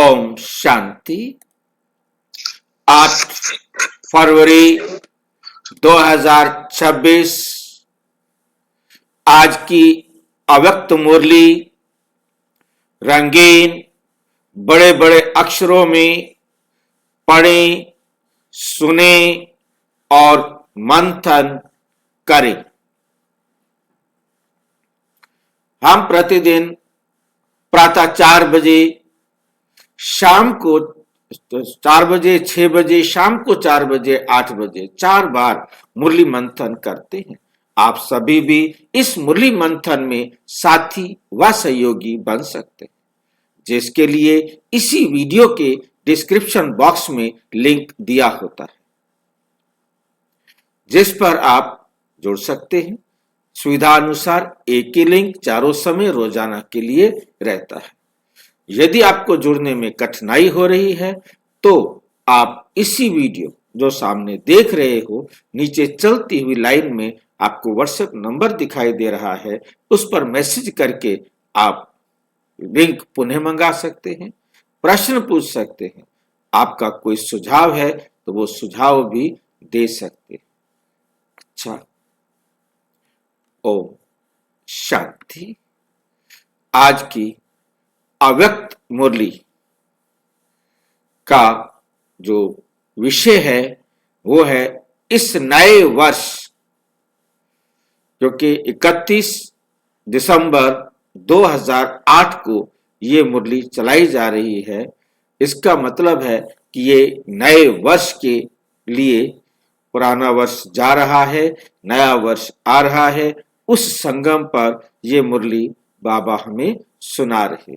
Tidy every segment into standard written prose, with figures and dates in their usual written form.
ओम शांति। 8 फरवरी 2026 आज की अव्यक्त मुरली रंगीन बड़े बड़े अक्षरों में पढ़ें, सुने और मंथन करें। हम प्रतिदिन प्रातः 4 बजे, शाम को 4 बजे, 6 बजे, शाम को 4 बजे, 8 बजे 4 बार मुरली मंथन करते हैं। आप सभी भी इस मुरली मंथन में साथी व सहयोगी बन सकते हैं, जिसके लिए इसी वीडियो के डिस्क्रिप्शन बॉक्स में लिंक दिया होता है, जिस पर आप जुड़ सकते हैं। सुविधा अनुसार एक ही लिंक चारों समय रोजाना के लिए रहता है। यदि आपको जुड़ने में कठिनाई हो रही है तो आप इसी वीडियो जो सामने देख रहे हो, नीचे चलती हुई लाइन में आपको व्हाट्सएप नंबर दिखाई दे रहा है, उस पर मैसेज करके आप लिंक पुनः मंगा सकते हैं, प्रश्न पूछ सकते हैं, आपका कोई सुझाव है तो वो सुझाव भी दे सकते हैं। अच्छा, ओम शांति। आज की अव्यक्त मुरली का जो विषय है वो है इस नए वर्ष, जो कि 31 दिसंबर 2008 को ये मुरली चलाई जा रही है। इसका मतलब है कि ये नए वर्ष के लिए पुराना वर्ष जा रहा है, नया वर्ष आ रहा है। उस संगम पर ये मुरली बाबा हमें सुना रहे।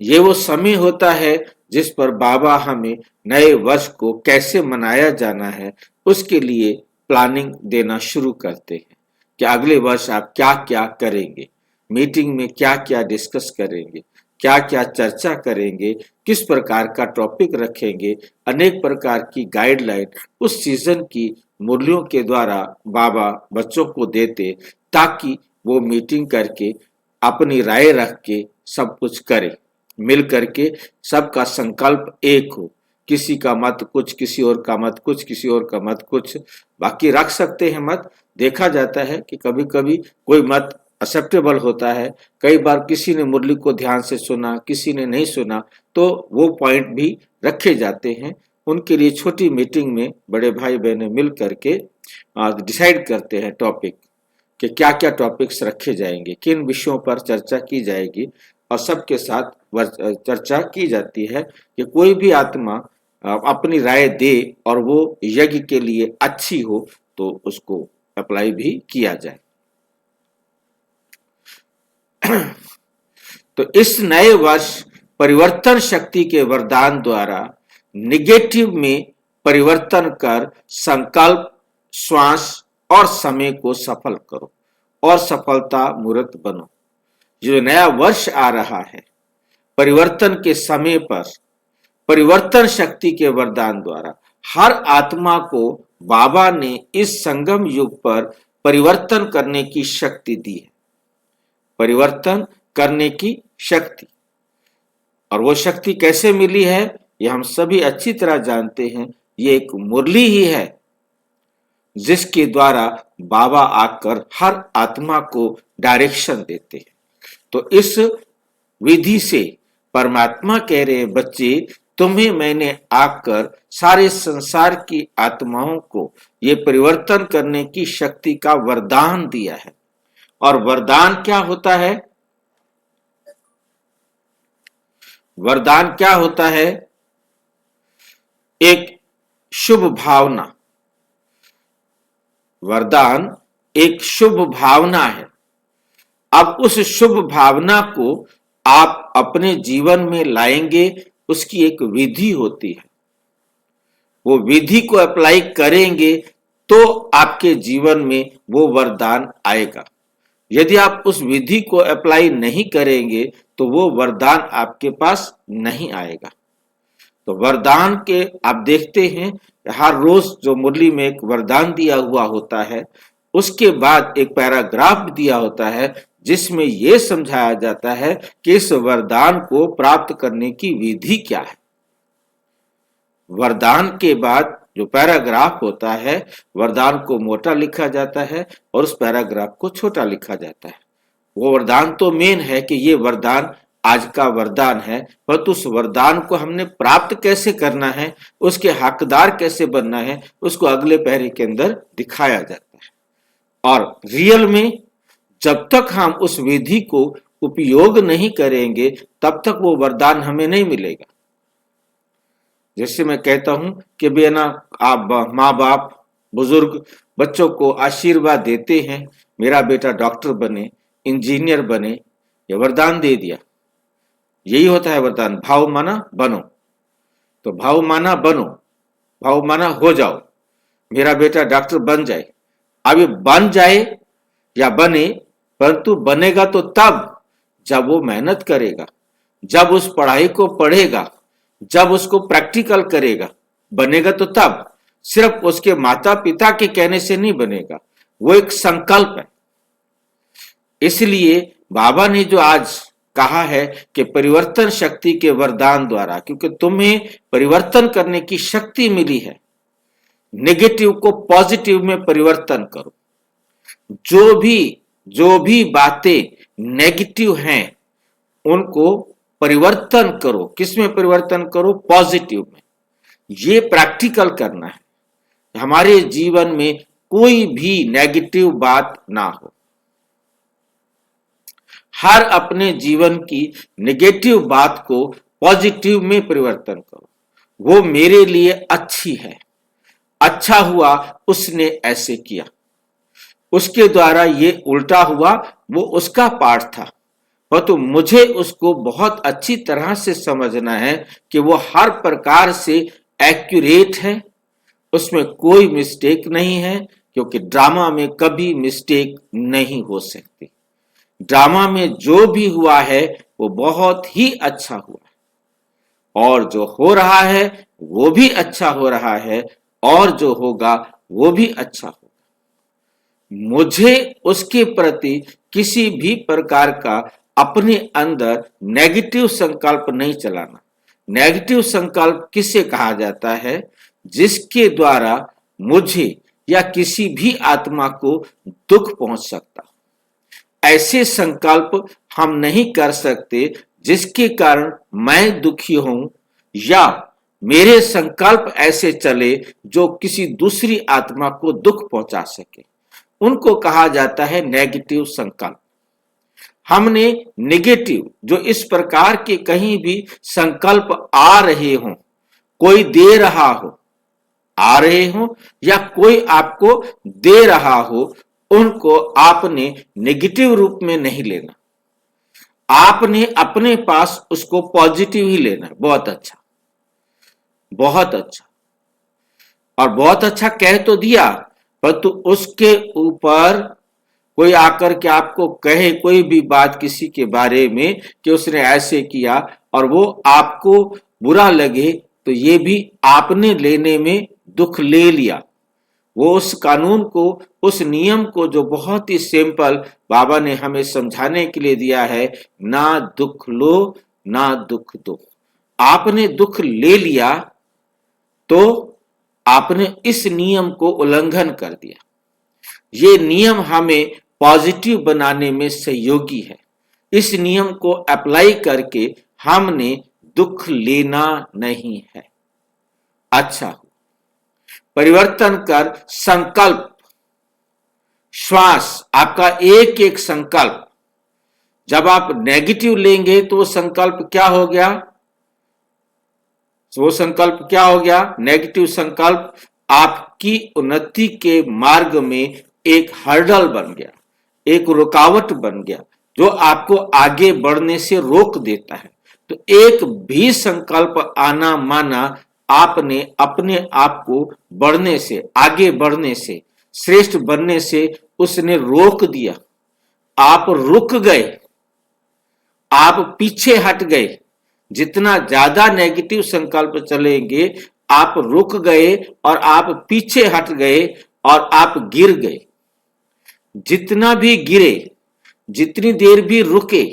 ये वो समय होता है जिस पर बाबा हमें नए वर्ष को कैसे मनाया जाना है उसके लिए प्लानिंग देना शुरू करते हैं कि अगले वर्ष आप क्या क्या करेंगे, मीटिंग में क्या क्या डिस्कस करेंगे, क्या क्या चर्चा करेंगे, किस प्रकार का टॉपिक रखेंगे। अनेक प्रकार की गाइडलाइन उस सीजन की मुरलियों के द्वारा बाबा बच्चों को देते, ताकि वो मीटिंग करके अपनी राय रख के सब कुछ करे, मिल करके सबका संकल्प एक हो। किसी का मत कुछ, किसी और का मत कुछ, किसी और का मत कुछ, बाकी रख सकते हैं मत। देखा जाता है कि कभी कभी कोई मत एक्सेप्टेबल होता है। कई बार किसी ने मुरली को ध्यान से सुना, किसी ने नहीं सुना, तो वो पॉइंट भी रखे जाते हैं। उनके लिए छोटी मीटिंग में बड़े भाई बहनें मिल करके डिसाइड करते हैं टॉपिक कि क्या क्या टॉपिक्स रखे जाएंगे, किन विषयों पर चर्चा की जाएगी, और सबके साथ चर्चा की जाती है कि कोई भी आत्मा अपनी राय दे और वो यज्ञ के लिए अच्छी हो तो उसको अप्लाई भी किया जाए। तो इस नए वर्ष परिवर्तन शक्ति के वरदान द्वारा निगेटिव में परिवर्तन कर संकल्प, श्वास और समय को सफल करो और सफलता मूर्त बनो। जो नया वर्ष आ रहा है, परिवर्तन के समय पर परिवर्तन शक्ति के वरदान द्वारा हर आत्मा को बाबा ने इस संगम युग पर परिवर्तन करने की शक्ति दी है। परिवर्तन करने की शक्ति, और वो शक्ति कैसे मिली है ये हम सभी अच्छी तरह जानते हैं। ये एक मुरली ही है जिसके द्वारा बाबा आकर हर आत्मा को डायरेक्शन देते हैं। तो इस विधि से परमात्मा कह रहे हैं, बच्चे तुम्हें मैंने आकर सारे संसार की आत्माओं को ये परिवर्तन करने की शक्ति का वरदान दिया है। और वरदान क्या होता है? वरदान क्या होता है? एक शुभ भावना। वरदान एक शुभ भावना है। अब उस शुभ भावना को आप अपने जीवन में लाएंगे, उसकी एक विधि होती है। वो विधि को अप्लाई करेंगे तो आपके जीवन में वो वरदान आएगा। यदि आप उस विधि को अप्लाई नहीं करेंगे तो वो वरदान आपके पास नहीं आएगा। तो वरदान के आप देखते हैं हर रोज जो मुरली में एक वरदान दिया हुआ होता है, उसके बाद एक पैराग्राफ दिया होता है जिसमें यह समझाया जाता है कि इस वरदान को प्राप्त करने की विधि क्या है। वरदान के बाद जो पैराग्राफ होता है, वरदान को मोटा लिखा जाता है और उस पैराग्राफ को छोटा लिखा जाता है। वो वरदान तो मेन है कि ये वरदान आज का वरदान है, परंतु उस वरदान को हमने प्राप्त कैसे करना है, उसके हकदार कैसे बनना है, उसको अगले पैरे के अंदर दिखाया जाता है। और रियल में जब तक हम उस विधि को उपयोग नहीं करेंगे तब तक वो वरदान हमें नहीं मिलेगा। जैसे मैं कहता हूं कि बेना आप माँ बाप बुजुर्ग बच्चों को आशीर्वाद देते हैं, मेरा बेटा डॉक्टर बने, इंजीनियर बने, ये वरदान दे दिया। यही होता है वरदान, भाव माना बनो। तो भाव माना बनो, भाव माना हो जाओ, मेरा बेटा डॉक्टर बन जाए। अब ये बन जाए या बने, परंतु बनेगा तो तब जब वो मेहनत करेगा, जब उस पढ़ाई को पढ़ेगा, जब उसको प्रैक्टिकल करेगा। बनेगा तो तब, सिर्फ उसके माता पिता के कहने से नहीं बनेगा, वो एक संकल्प है। इसलिए बाबा ने जो आज कहा है कि परिवर्तन शक्ति के वरदान द्वारा, क्योंकि तुम्हें परिवर्तन करने की शक्ति मिली है, नेगेटिव को पॉजिटिव में परिवर्तन करो। जो भी बातें नेगेटिव हैं उनको परिवर्तन करो। किसमें परिवर्तन करो? पॉजिटिव में। ये प्रैक्टिकल करना है, हमारे जीवन में कोई भी नेगेटिव बात ना हो। हर अपने जीवन की नेगेटिव बात को पॉजिटिव में परिवर्तन करो। वो मेरे लिए अच्छी है, अच्छा हुआ उसने ऐसे किया, उसके द्वारा ये उल्टा हुआ, वो उसका पार्ट था, परंतु मुझे उसको बहुत अच्छी तरह से समझना है कि वो हर प्रकार से एक्यूरेट है, उसमें कोई मिस्टेक नहीं है, क्योंकि ड्रामा में कभी मिस्टेक नहीं हो सकती। ड्रामा में जो भी हुआ है वो बहुत ही अच्छा हुआ है, और जो हो रहा है वो भी अच्छा हो रहा है, और जो होगा वो भी अच्छा होगा। मुझे उसके प्रति किसी भी प्रकार का अपने अंदर नेगेटिव संकल्प नहीं चलाना। नेगेटिव संकल्प किसे कहा जाता है? जिसके द्वारा मुझे या किसी भी आत्मा को दुख पहुंच सकता। ऐसे संकल्प हम नहीं कर सकते जिसके कारण मैं दुखी हूं, या मेरे संकल्प ऐसे चले जो किसी दूसरी आत्मा को दुख पहुंचा सके। उनको कहा जाता है नेगेटिव संकल्प। हमने नेगेटिव जो इस प्रकार के कहीं भी संकल्प आ रहे हों, कोई दे रहा हो, आ रहे हो, या कोई आपको दे रहा हो, उनको आपने नेगेटिव रूप में नहीं लेना। आपने अपने पास उसको पॉजिटिव ही लेना। बहुत अच्छा, बहुत अच्छा, और बहुत अच्छा कह तो दिया, परंतु उसके ऊपर कोई आकर के आपको कहे कोई भी बात किसी के बारे में कि उसने ऐसे किया और वो आपको बुरा लगे, तो ये भी आपने लेने में दुख ले लिया। वो उस कानून को, उस नियम को जो बहुत ही सिंपल बाबा ने हमें समझाने के लिए दिया है, ना दुख लो ना दुख दो। आपने दुख ले लिया तो आपने इस नियम को उल्लंघन कर दिया। ये नियम हमें पॉजिटिव बनाने में सहयोगी है। इस नियम को अप्लाई करके हमने दुख लेना नहीं है। अच्छा, परिवर्तन कर संकल्प, श्वास, आपका एक एक संकल्प, जब आप नेगेटिव लेंगे तो वो संकल्प क्या हो गया? वो संकल्प क्या हो गया? नेगेटिव संकल्प आपकी उन्नति के मार्ग में एक हर्डल बन गया, एक रुकावट बन गया, जो आपको आगे बढ़ने से रोक देता है। तो एक भी संकल्प आना माना आपने अपने आप को बढ़ने से, आगे बढ़ने से, श्रेष्ठ बनने से उसने रोक दिया। आप रुक गए, आप पीछे हट गए। जितना ज्यादा नेगेटिव संकल्प चलेंगे, आप रुक गए और आप पीछे हट गए और आप गिर गए। जितना भी गिरे, जितनी देर भी रुके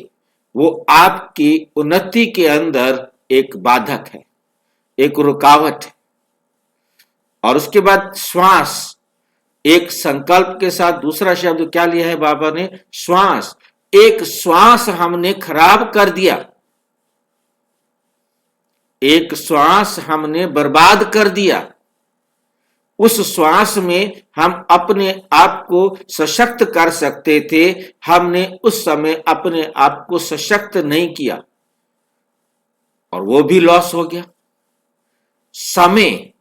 वो आपकी उन्नति के अंदर एक बाधक है, एक रुकावट है। और उसके बाद श्वास, एक संकल्प के साथ दूसरा शब्द क्या लिया है बाबा ने? श्वास। एक श्वास हमने खराब कर दिया, एक श्वास हमने बर्बाद कर दिया। उस श्वास में हम अपने आप को सशक्त कर सकते थे, हमने उस समय अपने आप को सशक्त नहीं किया और वो भी लॉस हो गया। समय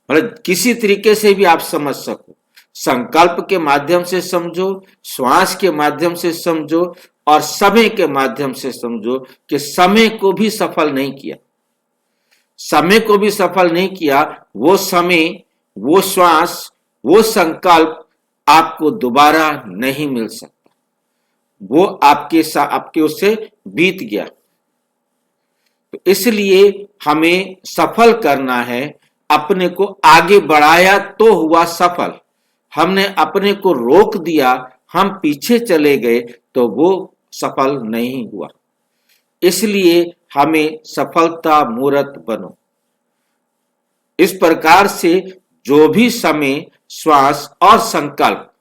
मतलब किसी तरीके से भी आप समझ सको, संकल्प के माध्यम से समझो, श्वास के माध्यम से समझो और समय के माध्यम से समझो कि समय को भी सफल नहीं किया, समय को भी सफल नहीं किया। वो समय, वो श्वास, वो संकल्प आपको दोबारा नहीं मिल सकता, वो आपके उससे बीत गया। तो इसलिए हमें सफल करना है, अपने को आगे बढ़ाया तो हुआ सफल, हमने अपने को रोक दिया, हम पीछे चले गए तो वो सफल नहीं हुआ। इसलिए हमें सफलता मूर्त बनो। इस प्रकार से जो भी समय, श्वास और संकल्प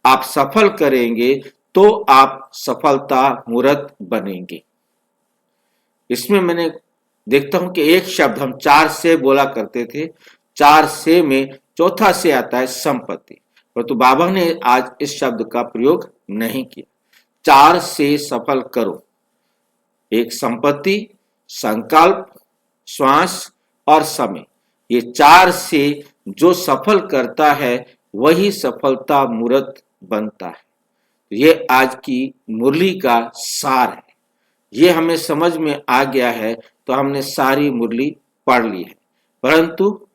आप सफल करेंगे तो आप सफलता मूर्त बनेंगे। इसमें मैंने देखता हूं कि एक शब्द हम 4 से बोला करते थे, 4 से में चौथा से आता है संपत्ति, परंतु बाबा ने आज इस शब्द का प्रयोग नहीं किया। 4 से सफल करो, एक संपत्ति, संकल्प, श्वास और समय, ये 4 से जो सफल करता है वही सफलता मूर्त बनता है। ये आज की मुरली का सार है। ये हमें समझ में आ गया है तो हमने सारी मुरली पढ़ ली है, परंतु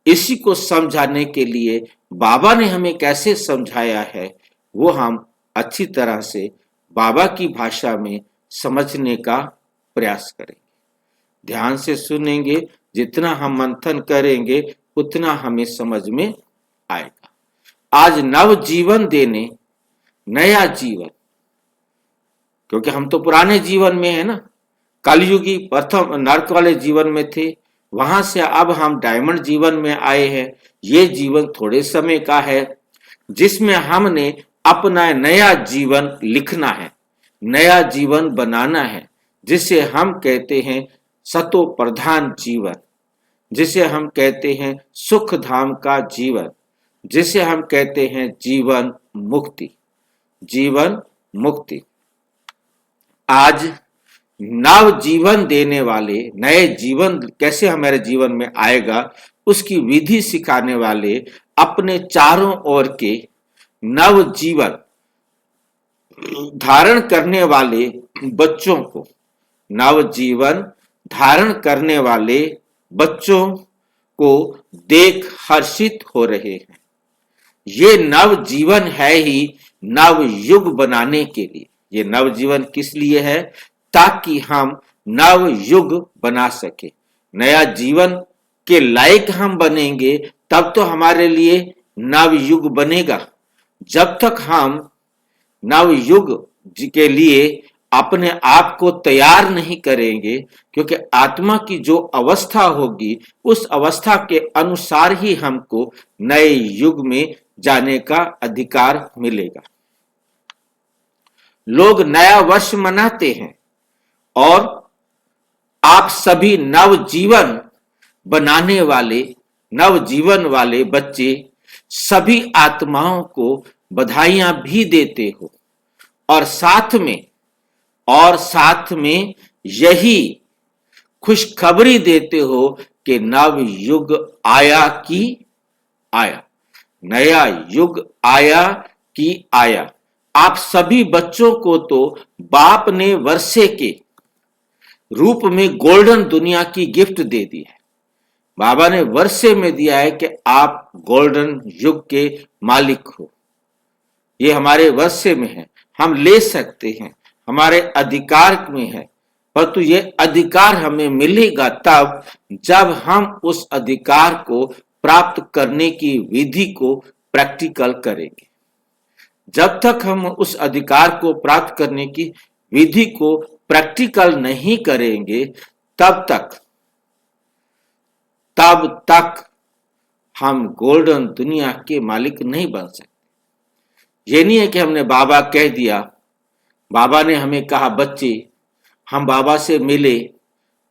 इसी को समझाने के लिए बाबा ने हमें कैसे समझाया है वो हम अच्छी तरह से बाबा की भाषा में समझने का प्रयास करेंगे। ध्यान से सुनेंगे, जितना हम मंथन करेंगे उतना हमें समझ में आएगा। आज नव जीवन देने, नया जीवन, क्योंकि हम तो पुराने जीवन में है ना, कलयुगी प्रथम नर्क वाले जीवन में थे, वहां से अब हम डायमंड जीवन में आए हैं। ये जीवन थोड़े समय का है जिसमें हमने अपना नया जीवन लिखना है, नया जीवन बनाना है, जिसे हम कहते हैं सतो प्रधान जीवन, जिसे हम कहते हैं सुख धाम का जीवन, जिसे हम कहते हैं जीवन मुक्ति, जीवन मुक्ति। आज नव जीवन देने वाले, नए जीवन कैसे हमारे जीवन में आएगा उसकी विधि सिखाने वाले, अपने चारों ओर के नव जीवन धारण करने वाले बच्चों को, नव जीवन धारण करने वाले बच्चों को देख हर्षित हो रहे हैं। ये नव जीवन है ही नव युग बनाने के लिए। ये नव जीवन किस लिए है? ताकि हम नव युग बना सके। नया जीवन के लायक हम बनेंगे तब तो हमारे लिए नव युग बनेगा। जब तक हम नव युग के लिए अपने आप को तैयार नहीं करेंगे, क्योंकि आत्मा की जो अवस्था होगी उस अवस्था के अनुसार ही हमको नए युग में जाने का अधिकार मिलेगा। लोग नया वर्ष मनाते हैं और आप सभी नव जीवन बनाने वाले, नव जीवन वाले बच्चे सभी आत्माओं को बधाइयां भी देते हो और साथ में यही खुशखबरी देते हो कि नव युग आया कि आया, नया युग आया कि आया। आप सभी बच्चों को तो बाप ने वर्षे के रूप में गोल्डन दुनिया की गिफ्ट दे दी है। बाबा ने वर्षे में दिया है कि आप गोल्डन युग के मालिक हो। ये हमारे वर्षे में है, हम ले सकते हैं, हमारे अधिकार में है, परंतु ये अधिकार हमें मिलेगा तब जब हम उस अधिकार को प्राप्त करने की विधि को प्रैक्टिकल करेंगे। जब तक हम उस अधिकार को प्राप्त करने की विधि को प्रैक्टिकल नहीं करेंगे, तब तक तब तक हम गोल्डन दुनिया के मालिक नहीं बन सकते। ये नहीं है कि हमने बाबा कह दिया, बाबा ने हमें कहा बच्चे, हम बाबा से मिले,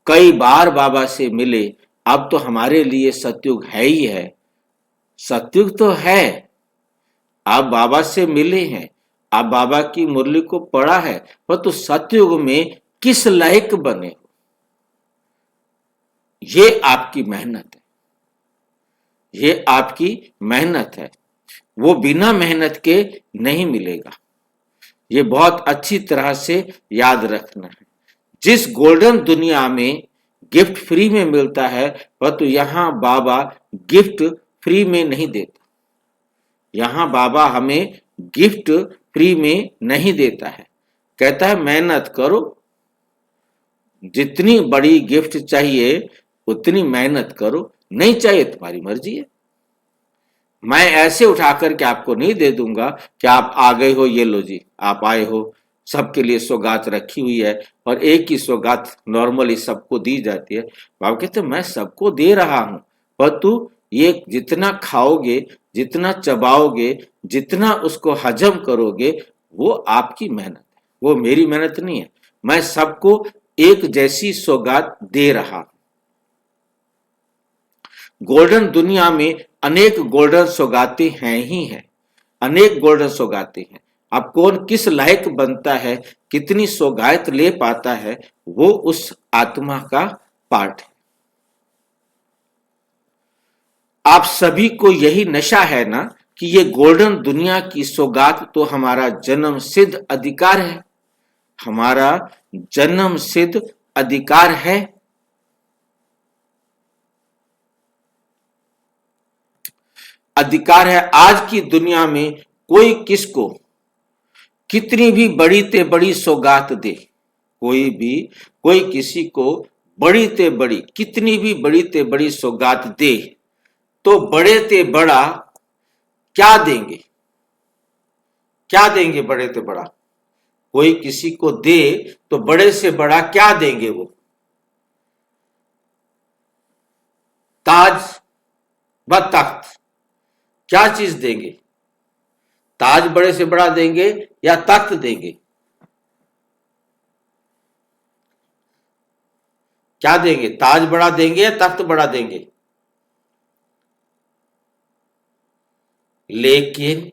कई बार बाबा से मिले, अब तो हमारे लिए सतयुग है ही है। सतयुग तो है, आप बाबा से मिले हैं, आप बाबा की मुरली को पढ़ा है, पर तो सतयुग में किस लायक बने हो, ये आपकी मेहनत है, ये आपकी मेहनत है। वो बिना मेहनत के नहीं मिलेगा। ये बहुत अच्छी तरह से याद रखना है। जिस गोल्डन दुनिया में गिफ्ट फ्री में मिलता है, वह तो यहां बाबा गिफ्ट फ्री में नहीं देता। यहां बाबा हमें गिफ्ट फ्री में नहीं देता है। कहता है मेहनत करो, जितनी बड़ी गिफ्ट चाहिए उतनी मेहनत करो, नहीं चाहिए तुम्हारी मर्जी है। मैं ऐसे उठा करके आपको नहीं दे दूंगा कि आप आ गए हो, ये लो जी आप आए हो, सबके लिए सौगात रखी हुई है और एक ही सौगात नॉर्मली सबको दी जाती है। बाबा कहते मैं सबको दे रहा हूं, पर तू ये जितना खाओगे, जितना चबाओगे, जितना उसको हजम करोगे, वो आपकी मेहनत है, वो मेरी मेहनत नहीं है। मैं सबको एक जैसी सौगात दे रहा। गोल्डन दुनिया में अनेक गोल्डन सौगातें हैं ही हैं, अनेक गोल्डन सौगातें हैं। अब कौन किस लायक बनता है, कितनी सौगात ले पाता है, वो उस आत्मा का पार्ट है। आप सभी को यही नशा है ना कि ये गोल्डन दुनिया की सौगात तो हमारा जन्म सिद्ध अधिकार है, हमारा जन्म सिद्ध अधिकार है। अधिकार है। आज की दुनिया में कोई किसको कितनी भी बड़ी ते बड़ी सौगात दे, कोई किसी को बड़ी ते बड़ी, कितनी भी बड़ी ते बड़ी सौगात दे, तो बड़े ते बड़ा क्या देंगे, क्या देंगे बड़े ते बड़ा? कोई किसी को दे तो बड़े से बड़ा क्या देंगे वो? ताज व तख्त, क्या चीज देंगे? ताज बड़े से बड़ा देंगे या तख्त देंगे? क्या देंगे? ताज बड़ा देंगे या तख्त बड़ा देंगे? लेकिन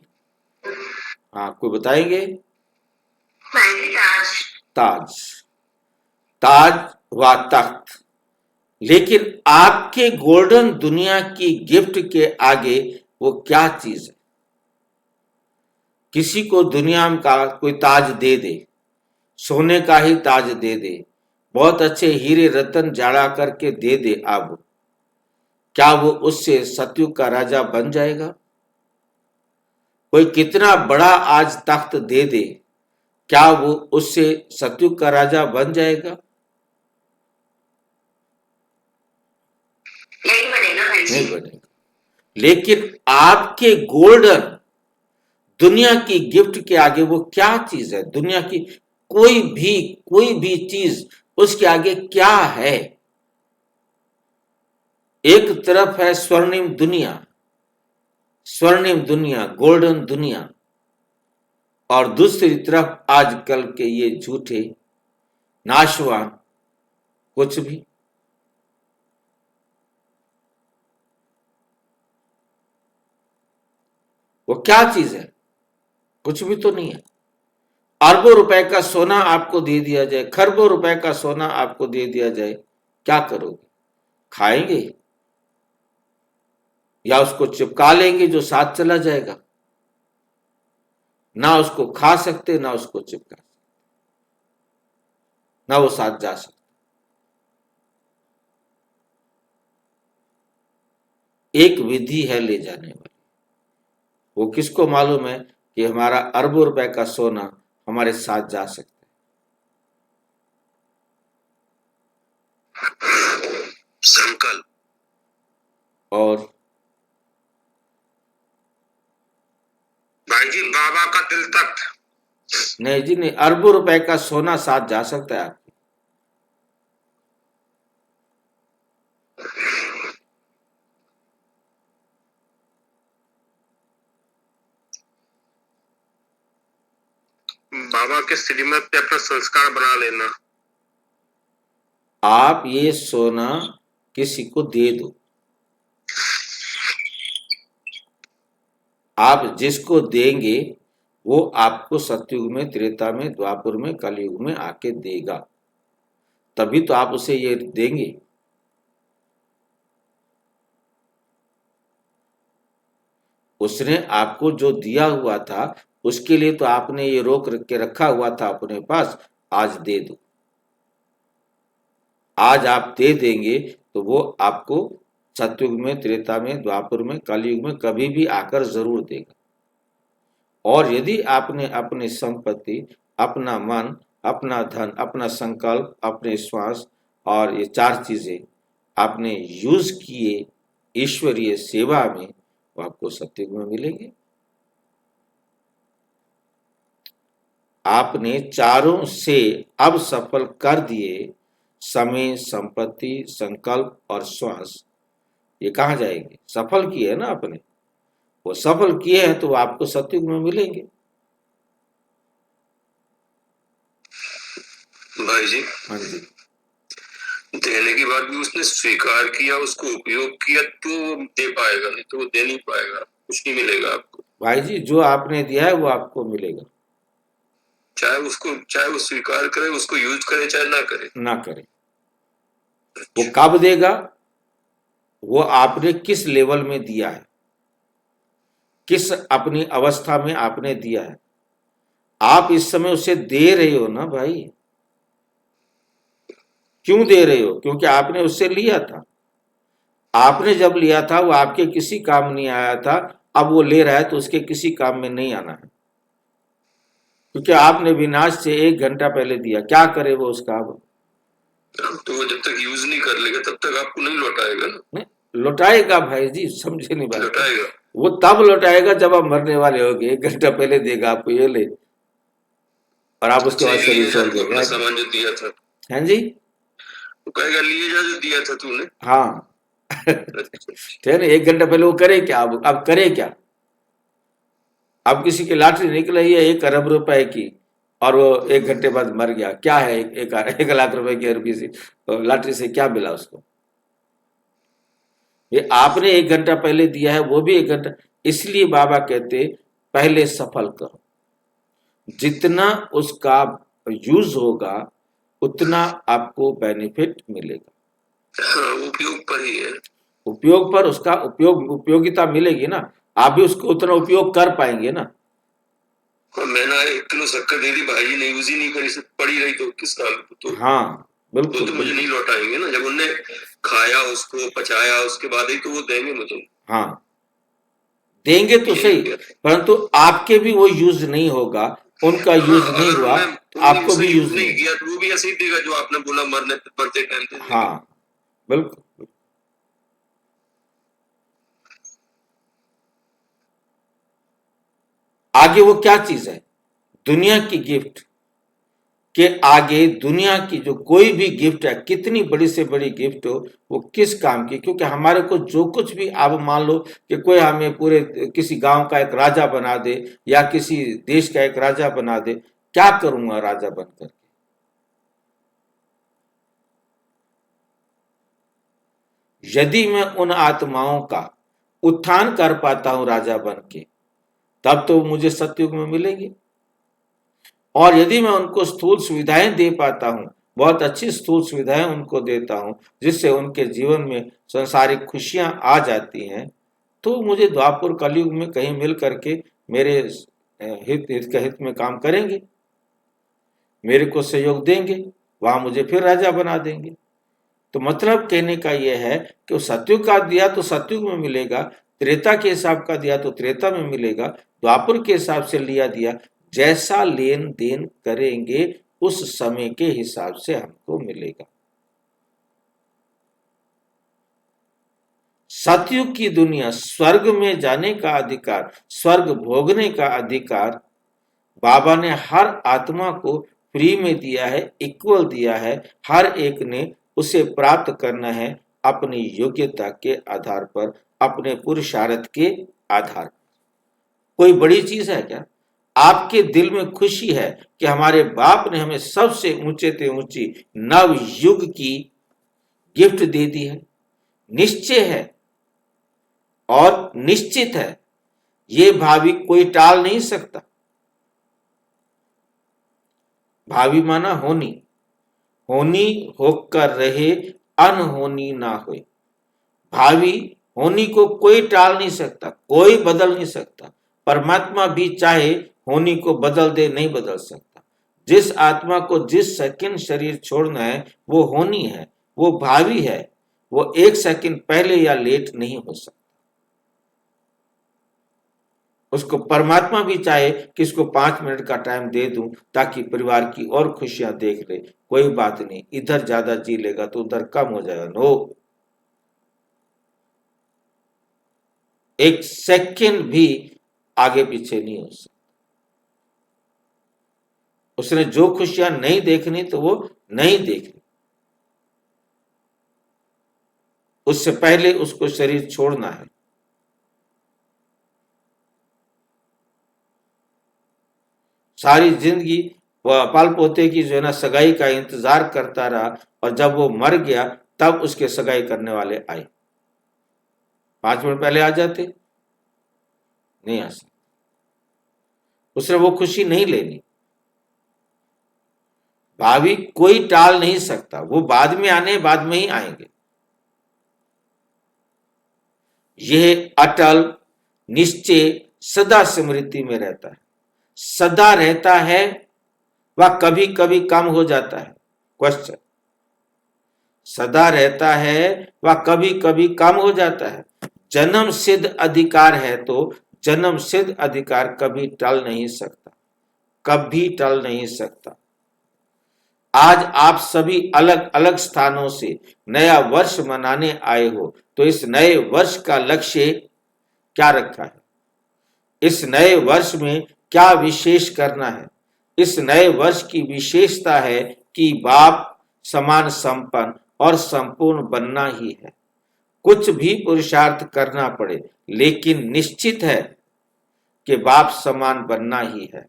आपको बताएंगे ताज, ताज व तख्त। लेकिन आपके गोल्डन दुनिया की गिफ्ट के आगे वो क्या चीज है? किसी को दुनिया का कोई ताज दे दे, सोने का ही ताज दे दे, बहुत अच्छे हीरे रतन जड़ा करके दे दे, अब क्या वो उससे सतयुग का राजा बन जाएगा? कोई कितना बड़ा आज तख्त दे दे, क्या वो उससे सतयुग का राजा बन जाएगा? नहीं बनेगा। लेकिन आपके गोल्डन दुनिया की गिफ्ट के आगे वो क्या चीज है? दुनिया की कोई भी चीज उसके आगे क्या है? एक तरफ है स्वर्णिम दुनिया, स्वर्णिम दुनिया, गोल्डन दुनिया, और दूसरी तरफ आजकल के ये झूठे नाशवान कुछ भी। वो क्या चीज है? कुछ भी तो नहीं है। अरबों रुपए का सोना आपको दे दिया जाए, खरबों रुपए का सोना आपको दे दिया जाए, क्या करोगे? खाएंगे या उसको चिपका लेंगे जो साथ चला जाएगा? ना उसको खा सकते, ना उसको चिपका, ना वो साथ जा सकते। एक विधि है ले जाने वाली, वो किसको मालूम है कि हमारा अरबों रुपए का सोना हमारे साथ जा सकता है। संकल्प और जी बाबा का दिल तख्त। नहीं जी नहीं, अरबों रुपए का सोना साथ जा सकता है आपके। बाबा के श्रीमत पे अपना संस्कार बना लेना। आप ये सोना किसी को दे दो। आप जिसको देंगे वो आपको सतयुग में, त्रेता में, द्वापर में, कलयुग में आके देगा, तभी तो आप उसे ये देंगे। उसने आपको जो दिया हुआ था उसके लिए तो आपने ये रोक के रखा हुआ था अपने पास, आज दे दो। आज आप दे देंगे तो वो आपको सतयुग में, त्रेता में, द्वापर में, कलयुग में कभी भी आकर जरूर देगा। और यदि आपने अपनी संपत्ति, अपना मन, अपना धन, अपना संकल्प, अपने श्वास और ये चार चीजें आपने यूज किए ईश्वरीय सेवा में, वो आपको सतयुग में मिलेंगे। आपने चारों से अब सफल कर दिए, समय, संपत्ति, संकल्प और श्वास, ये कहाँ जाएंगे? सफल किए है ना आपने, वो सफल किए हैं तो वो आपको सतयुग में मिलेंगे। भाई जी, हाँ जी, देने के बाद भी उसने स्वीकार किया, उसको उपयोग किया तो दे पाएगा, नहीं तो वो दे नहीं पाएगा, कुछ नहीं मिलेगा आपको। भाई जी जो आपने दिया है वो आपको मिलेगा। चाहे वो स्वीकार करे, उसको यूज करे, चाहे ना करे। ना करें। वो कब देगा? वो आपने किस लेवल में दिया है, किस अपनी अवस्था में आपने दिया है। आप इस समय उसे दे रहे हो ना भाई। क्यों दे रहे हो? क्योंकि आपने उससे लिया था। आपने जब लिया था वो आपके किसी काम नहीं आया था, अब वो ले रहा है तो उसके किसी काम में नहीं आना है, क्योंकि आपने विनाश से 1 घंटा पहले दिया। क्या करे वो उसका अब? तो वो जब तक यूज नहीं कर लेगा तब तक आपको नहीं लौटाएगा ना। नहीं, लौटाएगा भाई जी, समझे नहीं बात। लौटाएगा। वो तब लौटाएगा जब आप मरने वाले होगे। 1 घंटा पहले देगा आपको, ये ले, और आप उसके अच्छा, बाद शरीर लिए जा छोड़ तू अपना देंगे। सामान जो दिया था। हैं जी? वो कहेगा लिए जा जो दिया था तूने। हाँ। अच्छा। ठीक है ना, 1 घंटा पहले वो करे क्या? अब करे क्या? अब किसी की लॉटरी निकल रही है 1 अरब रुपए की, और वो 1 घंटे बाद मर गया, क्या है? 1 लाख रुपए की रुपये से लॉटरी से क्या मिला उसको? ये आपने 1 घंटा पहले दिया है, वो भी 1 घंटा। इसलिए बाबा कहते पहले सफल करो। जितना उसका यूज होगा उतना आपको बेनिफिट मिलेगा। हाँ, उपयोग पर ही है। उपयोग पर उसका उपयोगिता मिलेगी ना, आप भी उसको उतना उपयोग कर पाएंगे ना। और मैंने 1 किलो शक्कर दे दी, भाई जी ने यूज ही नहीं करी, सब पड़ी रही तो किस काम की? हाँ, तो बिल्कुल मुझे बिल्कुल। नहीं लौटाएंगे ना, जब उनने खाया, उसको पचाया, उसके बाद ही तो वो देंगे मुझे। हाँ, देंगे तो यही सही, हो गया। परंतु आपके भी वो यूज नहीं होगा, उनका हाँ, यूज नहीं अगर हुआ तो उनने आपको उसे भी यूज यूज नहीं नहीं होगा। किया तो वो भी ऐसे ही देगा जो आपने बोला, मरते टाइम दे देंगे। हाँ, बिल्कुल। आगे वो क्या चीज है? दुनिया की गिफ्ट के आगे, दुनिया की जो कोई भी गिफ्ट है, कितनी बड़ी से बड़ी गिफ्ट हो, वो किस काम की? क्योंकि हमारे को जो कुछ भी, आप मान लो कि कोई हमें पूरे किसी गांव का एक राजा बना दे या किसी देश का एक राजा बना दे, क्या करूंगा राजा बनकर? यदि मैं उन आत्माओं का उत्थान कर पाता हूं राजा बन के, तब तो मुझे सतयुग में मिलेगी। और यदि मैं उनको स्थूल सुविधाएं दे पाता हूं, बहुत अच्छी स्थूल सुविधाएं उनको देता हूं, जिससे उनके जीवन में संसारिक खुशियां आ जाती हैं, तो मुझे द्वापर कलयुग में कहीं मिल करके मेरे हित में काम करेंगे, मेरे को सहयोग देंगे, वहां मुझे फिर राजा बना देंगे। तो मतलब कहने का यह है कि वो सतयुग का दिया तो सतयुग में मिलेगा, त्रेता के हिसाब का दिया तो त्रेता में मिलेगा, द्वापर के हिसाब से लिया दिया, जैसा लेन देन करेंगे उस समय के हिसाब से हमको मिलेगा। सतयुग की दुनिया, स्वर्ग में जाने का अधिकार, स्वर्ग भोगने का अधिकार बाबा ने हर आत्मा को फ्री में दिया है, इक्वल दिया है। हर एक ने उसे प्राप्त करना है अपनी योग्यता के आधार पर, अपने पुरुषार्थ के आधार पर। कोई बड़ी चीज है क्या? आपके दिल में खुशी है कि हमारे बाप ने हमें सबसे ऊंचे से ऊंची नव युग की गिफ्ट दे दी है। निश्चय है और निश्चित है, ये भावी कोई टाल नहीं सकता। भावी माना होनी, होनी होकर रहे, अनहोनी ना होए। भावी होनी को कोई टाल नहीं सकता, कोई बदल नहीं सकता। परमात्मा भी चाहे होनी को बदल दे, नहीं बदल सकता। जिस आत्मा को जिस सेकंड शरीर छोड़ना है वो होनी है, वो भावी है, वो एक सेकंड पहले या लेट नहीं हो सकता। उसको परमात्मा भी चाहे कि इसको 5 मिनट का टाइम दे दूं ताकि परिवार की और खुशियां देख ले, कोई बात नहीं, इधर ज्यादा जी लेगा तो उधर कम हो जाएगा। नो, एक सेकंड भी आगे पीछे नहीं हो सकता। उसने जो खुशियां नहीं देखनी तो वो नहीं देखनी, उससे पहले उसको शरीर छोड़ना है। सारी जिंदगी पाल पोते की जो है ना सगाई का इंतजार करता रहा, और जब वो मर गया तब उसके सगाई करने वाले आए। 5 मिनट पहले आ जाते, नहीं आ सकते। उसने वो खुशी नहीं लेनी। भावी कोई टाल नहीं सकता, वो बाद में आने, बाद में ही आएंगे। यह अटल निश्चय सदा स्मृति में रहता है, सदा रहता है, वह कभी कभी कम हो जाता है। क्वेश्चन, सदा रहता है वह कभी कभी कम हो जाता है। जन्म सिद्ध अधिकार है तो जन्म सिद्ध अधिकार कभी टल नहीं सकता, कभी टल नहीं सकता। आज आप सभी अलग अलग स्थानों से नया वर्ष मनाने आए हो, तो इस नए वर्ष का लक्ष्य क्या रखा है? इस नए वर्ष में क्या विशेष करना है? इस नए वर्ष की विशेषता है कि बाप समान संपन्न और संपूर्ण बनना ही है। कुछ भी पुरुषार्थ करना पड़े, लेकिन निश्चित है कि बाप समान बनना ही है।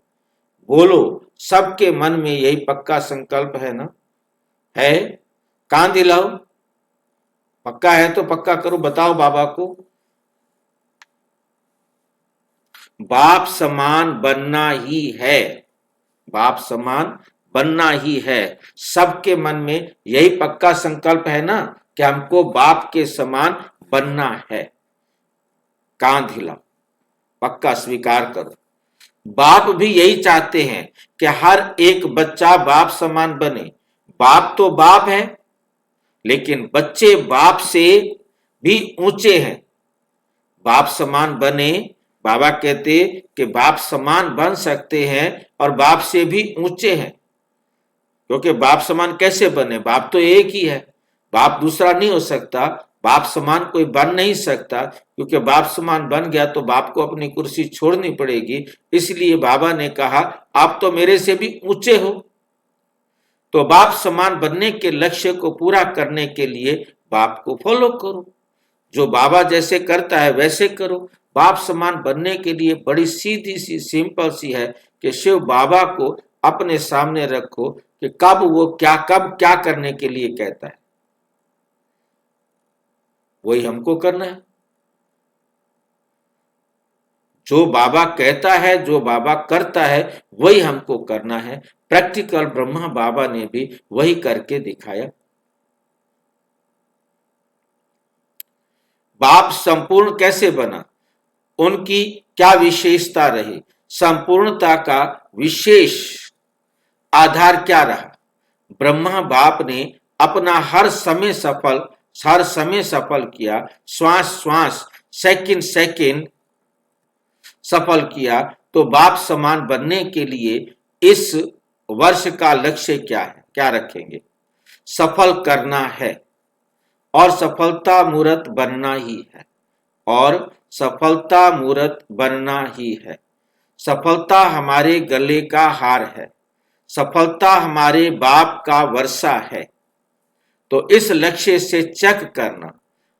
बोलो, सबके मन में यही पक्का संकल्प है ना? है? कान दिलाओ, पक्का है तो पक्का करो, बताओ बाबा को। बाप समान बनना ही है, बाप समान बनना ही है। सबके मन में यही पक्का संकल्प है ना कि हमको बाप के समान बनना है। कान हिलाओ, पक्का स्वीकार करो। बाप भी यही चाहते हैं कि हर एक बच्चा बाप समान बने। बाप तो बाप है, लेकिन बच्चे बाप से भी ऊंचे हैं। बाप समान बने, बाबा कहते कि बाप समान बन सकते हैं और बाप से भी ऊंचे हैं। क्योंकि बाप समान कैसे बने? बाप तो एक ही है, बाप दूसरा नहीं हो सकता। बाप समान कोई बन नहीं सकता, क्योंकि बाप समान बन गया तो बाप को अपनी कुर्सी छोड़नी पड़ेगी। इसलिए बाबा ने कहा आप तो मेरे से भी ऊंचे हो, तो बाप समान बनने के लक्ष्य को पूरा करने के लिए बाप को फॉलो करो। जो बाबा जैसे करता है वैसे करो। बाप समान बनने के लिए बड़ी सीधी सी सिंपल सी है कि शिव बाबा को अपने सामने रखो कि कब वो कब क्या करने के लिए कहता है, वही हमको करना है। जो बाबा कहता है, जो बाबा करता है, वही हमको करना है। प्रैक्टिकल ब्रह्मा बाबा ने भी वही करके दिखाया। बाप संपूर्ण कैसे बना? उनकी क्या विशेषता रही? संपूर्णता का विशेष आधार क्या रहा? ब्रह्मा बाप ने अपना हर समय सफल किया, श्वास श्वास, सेकंड सेकंड सफल किया। तो बाप समान बनने के लिए इस वर्ष का लक्ष्य क्या है, क्या रखेंगे? सफल करना है। और सफलता मूर्त बनना ही है, और सफलता मूर्त बनना ही है। सफलता हमारे गले का हार है, सफलता हमारे बाप का वर्षा है। तो इस लक्ष्य से चेक करना,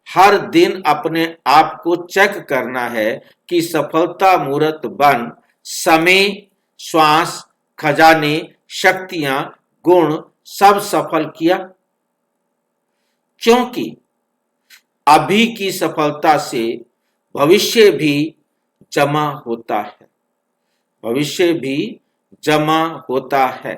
हर दिन अपने आप को चेक करना है कि सफलता मूर्त बन समय, श्वास, खजाने, शक्तियां, गुण सब सफल किया। क्योंकि अभी की सफलता से भविष्य भी जमा होता है, भविष्य भी जमा होता है।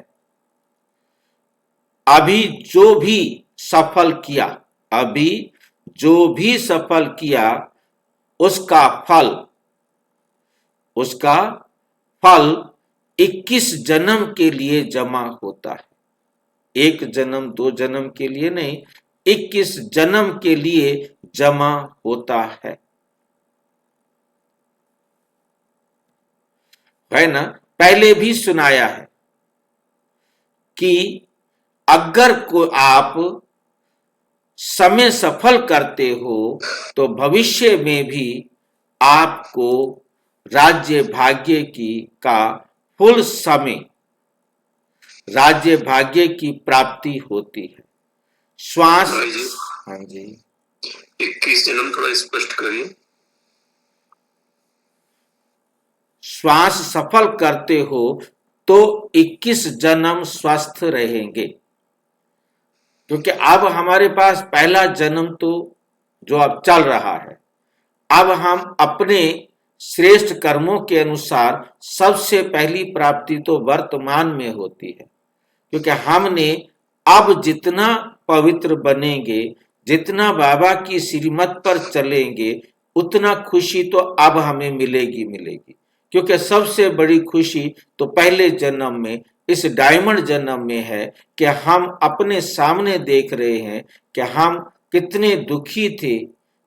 अभी जो भी सफल किया, अभी जो भी सफल किया, उसका फल 21 जन्म के लिए जमा होता है। एक जन्म, दो जन्म के लिए नहीं, 21 जन्म के लिए जमा होता है ना। पहले भी सुनाया है कि अगर को आप समय सफल करते हो तो भविष्य में भी आपको राज्य भाग्य का फुल समय, राज्य भाग्य की प्राप्ति होती है। श्वास, हाँ जी, 21 जन्म थोड़ा स्पष्ट करिए। श्वास सफल करते हो तो 21 जन्म स्वस्थ रहेंगे, क्योंकि अब हमारे पास पहला जन्म तो जो अब चल रहा है, अब हम अपने श्रेष्ठ कर्मों के अनुसार सबसे पहली प्राप्ति तो वर्तमान में होती है, क्योंकि हमने अब जितना पवित्र बनेंगे, जितना बाबा की श्रीमत पर चलेंगे, उतना खुशी तो अब हमें मिलेगी, क्योंकि सबसे बड़ी खुशी तो पहले जन्म में, इस डायमंड जन्म में है कि हम अपने सामने देख रहे हैं कि हम कितने दुखी थे,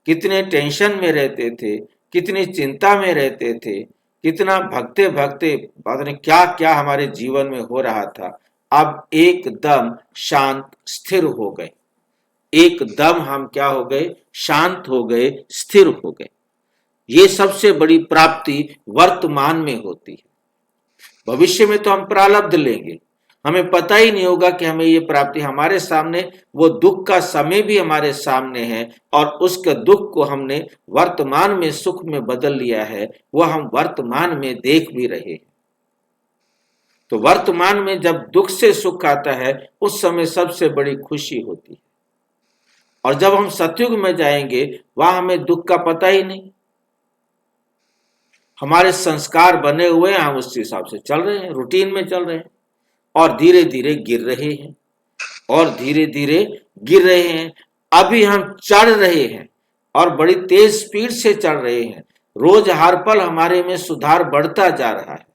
कितने टेंशन में रहते थे, कितनी चिंता में रहते थे, कितना भगते भगते पता नहीं क्या क्या हमारे जीवन में हो रहा था। अब एकदम शांत स्थिर हो गए, एकदम हम क्या हो गए, शांत हो गए, स्थिर हो गए। ये सबसे बड़ी प्राप्ति वर्तमान में होती है। भविष्य में तो हम प्रारब्ध लेंगे, हमें पता ही नहीं होगा कि हमें ये प्राप्ति, हमारे सामने वो दुख का समय भी हमारे सामने है, और उसके दुख को हमने वर्तमान में सुख में बदल लिया है, वो हम वर्तमान में देख भी रहे हैं। तो वर्तमान में जब दुख से सुख आता है, उस समय सबसे बड़ी खुशी होती है। और जब हम सतयुग में जाएंगे, वहां हमें दुख का पता ही नहीं, हमारे संस्कार बने हुए हैं, हम उस हिसाब से चल रहे हैं, रूटीन में चल रहे हैं, और धीरे धीरे गिर रहे हैं, और धीरे धीरे गिर रहे हैं। अभी हम चढ़ रहे हैं और बड़ी तेज स्पीड से चढ़ रहे हैं, रोज हर पल हमारे में सुधार बढ़ता जा रहा है।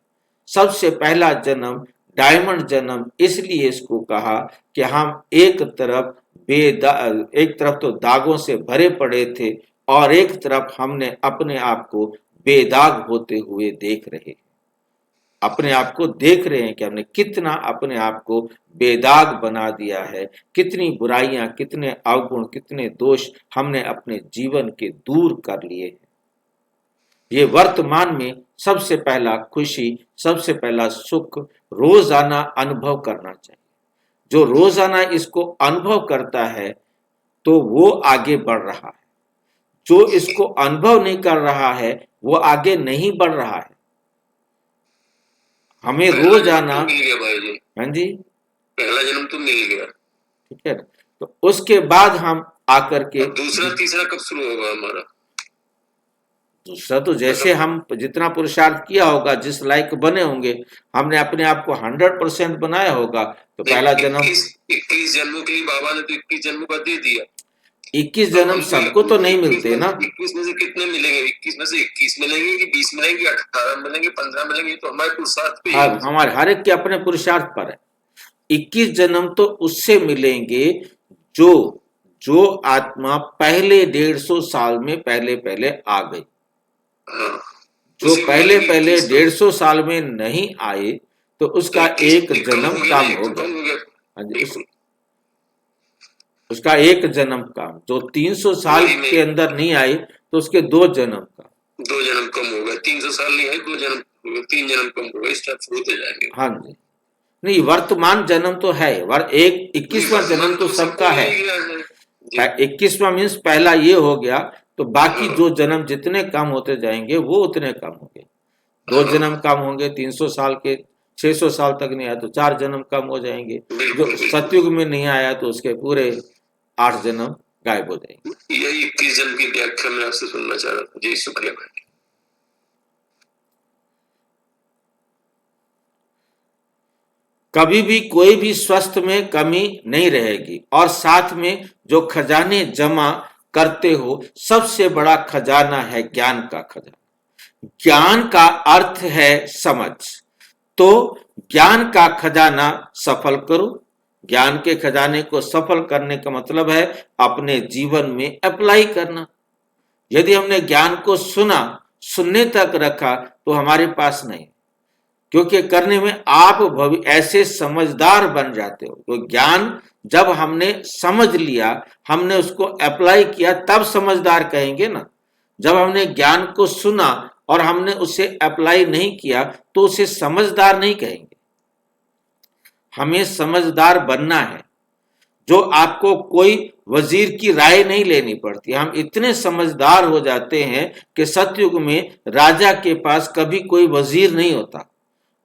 सबसे पहला जन्म डायमंड जन्म इसलिए इसको कहा कि हम एक तरफ तो दागों से भरे पड़े थे, और एक तरफ हमने अपने आप को बेदाग होते हुए देख रहे, अपने आप को देख रहे हैं कि हमने कितना अपने आप को बेदाग बना दिया है, कितनी बुराइयां, कितने अवगुण, कितने दोष हमने अपने जीवन के दूर कर लिए हैं। ये वर्तमान में सबसे पहला खुशी, सबसे पहला सुख रोजाना अनुभव करना चाहिए। जो रोजाना इसको अनुभव करता है तो वो आगे बढ़ रहा है, जो इसको अनुभव नहीं कर रहा है वो आगे नहीं बढ़ रहा है। हमें रोजाना, हाँ जी, पहला जन्म तो मिल गया, ठीक है। तो उसके बाद हम आकर के दूसरा तीसरा कब शुरू होगा हमारा? दूसरा तो जैसे हम जितना पुरुषार्थ किया होगा, जिस लायक बने होंगे, हमने अपने आप को 100% बनाया होगा, तो पहला जन्म 21 जन्मों के लिए बाबा ने तो 21 जन्मों का दे दिया। 21 जन्म सबको तो नहीं मिलते ना। 21 में से कितने मिलेंगे? 21 में से 21 मिलेंगे कि 20 मिलेंगे, 18 मिलेंगे, 15 मिलेंगे? तो हमारे पुरुषार्थ पे, हमारे हर एक के अपने पुरुषार्थ पर है। 21 जन्म तो उससे मिलेंगे जो आत्मा पहले 150 साल में पहले आ गई। जो पहले 150 साल में नहीं आए तो उसका एक जन्म कम हो गया। उसका एक जन्म काम, जो 300 साल वही में के अंदर नहीं आई तो उसके 2 जन्म काम। 2 जन्म कम होगा, 300 साल नहीं है, 2 जन्म होगा, 3 जन्म कम होगा, इस टाइप से होते जाएंगे। हाँ जी, नहीं वर्तमान जन्म तो है, एक 21वां जन्म तो सबका है। ही गया है जी। 21वां मीन्स पहला ये हो गया, तो बाकी हाँ, जो जन्म जितने कम होते जाएंगे वो उतने कम होंगे। 2 हाँ, जन्म कम होंगे, 300 साल के 600 साल तक नहीं आया तो 4 जन्म कम हो जाएंगे। बिल्कुल जो बिल्कुल। सतयुग में नहीं आया तो उसके पूरे 8 जन्म गायब हो जाएंगे। यही 21 जन्म की व्याख्या मैं आपसे सुनना चाह रहा था जी, शुक्रिया भाई। कभी भी कोई भी स्वास्थ्य में कमी नहीं रहेगी, और साथ में जो खजाने जमा करते हो, सबसे बड़ा खजाना है ज्ञान का खजाना। ज्ञान का अर्थ है समझ, तो ज्ञान का खजाना सफल करो। ज्ञान के खजाने को सफल करने का मतलब है अपने जीवन में अप्लाई करना। यदि हमने ज्ञान को सुना, सुनने तक रखा, तो हमारे पास नहीं, क्योंकि करने में आप ऐसे समझदार बन जाते हो। तो ज्ञान जब हमने समझ लिया, हमने उसको अप्लाई किया, तब समझदार कहेंगे ना। जब हमने ज्ञान को सुना और हमने उसे अप्लाई नहीं किया तो उसे समझदार नहीं कहेंगे। हमें समझदार बनना है, जो आपको कोई वजीर की राय नहीं लेनी पड़ती। हम इतने समझदार हो जाते हैं कि सतयुग में राजा के पास कभी कोई वजीर नहीं होता,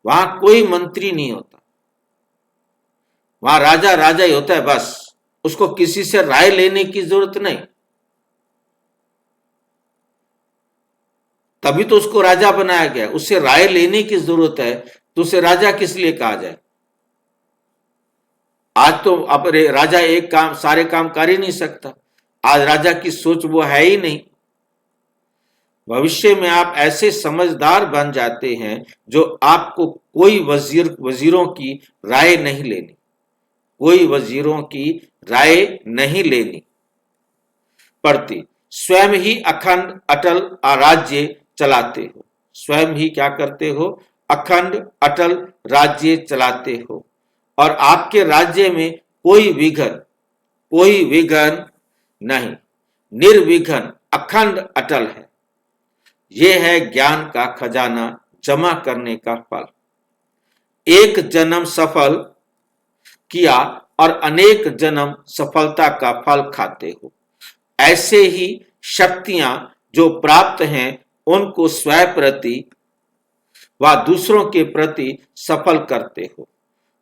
वहां कोई मंत्री नहीं होता, वहां राजा राजा ही होता है बस। उसको किसी से राय लेने की जरूरत नहीं, तभी तो उसको राजा बनाया गया। उससे राय लेने की जरूरत है तो उसे राजा किस लिए कहा जाए। आज तो अब राजा एक काम सारे काम कर ही नहीं सकता, आज राजा की सोच वो है ही नहीं। भविष्य में आप ऐसे समझदार बन जाते हैं जो आपको कोई वजीरों की राय नहीं लेनी, कोई वजीरों की राय नहीं लेनी पड़ती। स्वयं ही अखंड अटल राज्य चलाते हो। स्वयं ही क्या करते हो? अखंड अटल राज्य चलाते हो, और आपके राज्य में कोई विघन नहीं, निर्विघन अखंड अटल है। यह है ज्ञान का खजाना जमा करने का फल। एक जन्म सफल किया और अनेक जन्म सफलता का फल खाते हो। ऐसे ही शक्तियां जो प्राप्त हैं उनको स्वयं प्रति व दूसरों के प्रति सफल करते हो,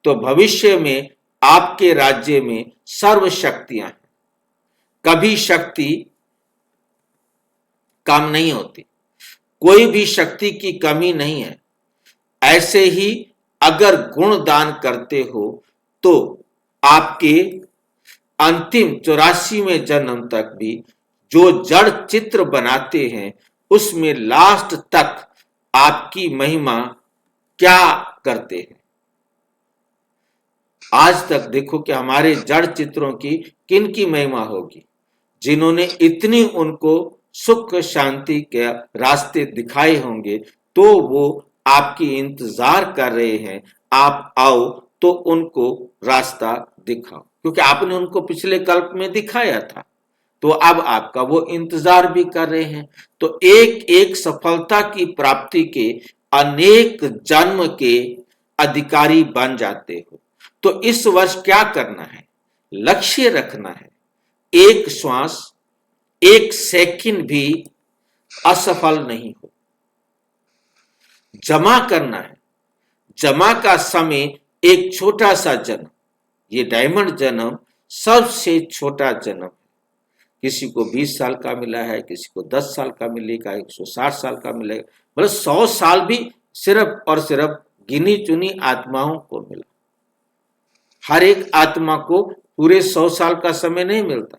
तो भविष्य में आपके राज्य में सर्व शक्तियां हैं। कभी शक्ति कम नहीं होती, कोई भी शक्ति की कमी नहीं है। ऐसे ही अगर गुण दान करते हो तो आपके अंतिम 84वें जन्म तक भी जो जड़ चित्र बनाते हैं उसमें लास्ट तक आपकी महिमा क्या करते हैं। आज तक देखो कि हमारे जड़ चित्रों की किन की महिमा होगी, जिन्होंने इतनी उनको सुख शांति के रास्ते दिखाए होंगे, तो वो आपकी इंतजार कर रहे हैं, आप आओ तो उनको रास्ता दिखाओ, क्योंकि आपने उनको पिछले कल्प में दिखाया था, तो अब आपका वो इंतजार भी कर रहे हैं। तो एक एक सफलता की प्राप्ति के अनेक जन्म के अधिकारी बन जाते हो। तो इस वर्ष क्या करना है? लक्ष्य रखना है, एक श्वास एक सेकंड भी असफल नहीं हो। जमा करना है, जमा का समय एक छोटा सा जन्म, ये डायमंड जन्म सबसे छोटा जन्म है। किसी को 20 साल का मिला है, किसी को 10 साल का मिलेगा, 160 साल का मिलेगा, मतलब 100 साल भी सिर्फ और सिर्फ गिनी चुनी आत्माओं को मिला। हर एक आत्मा को पूरे 100 साल का समय नहीं मिलता।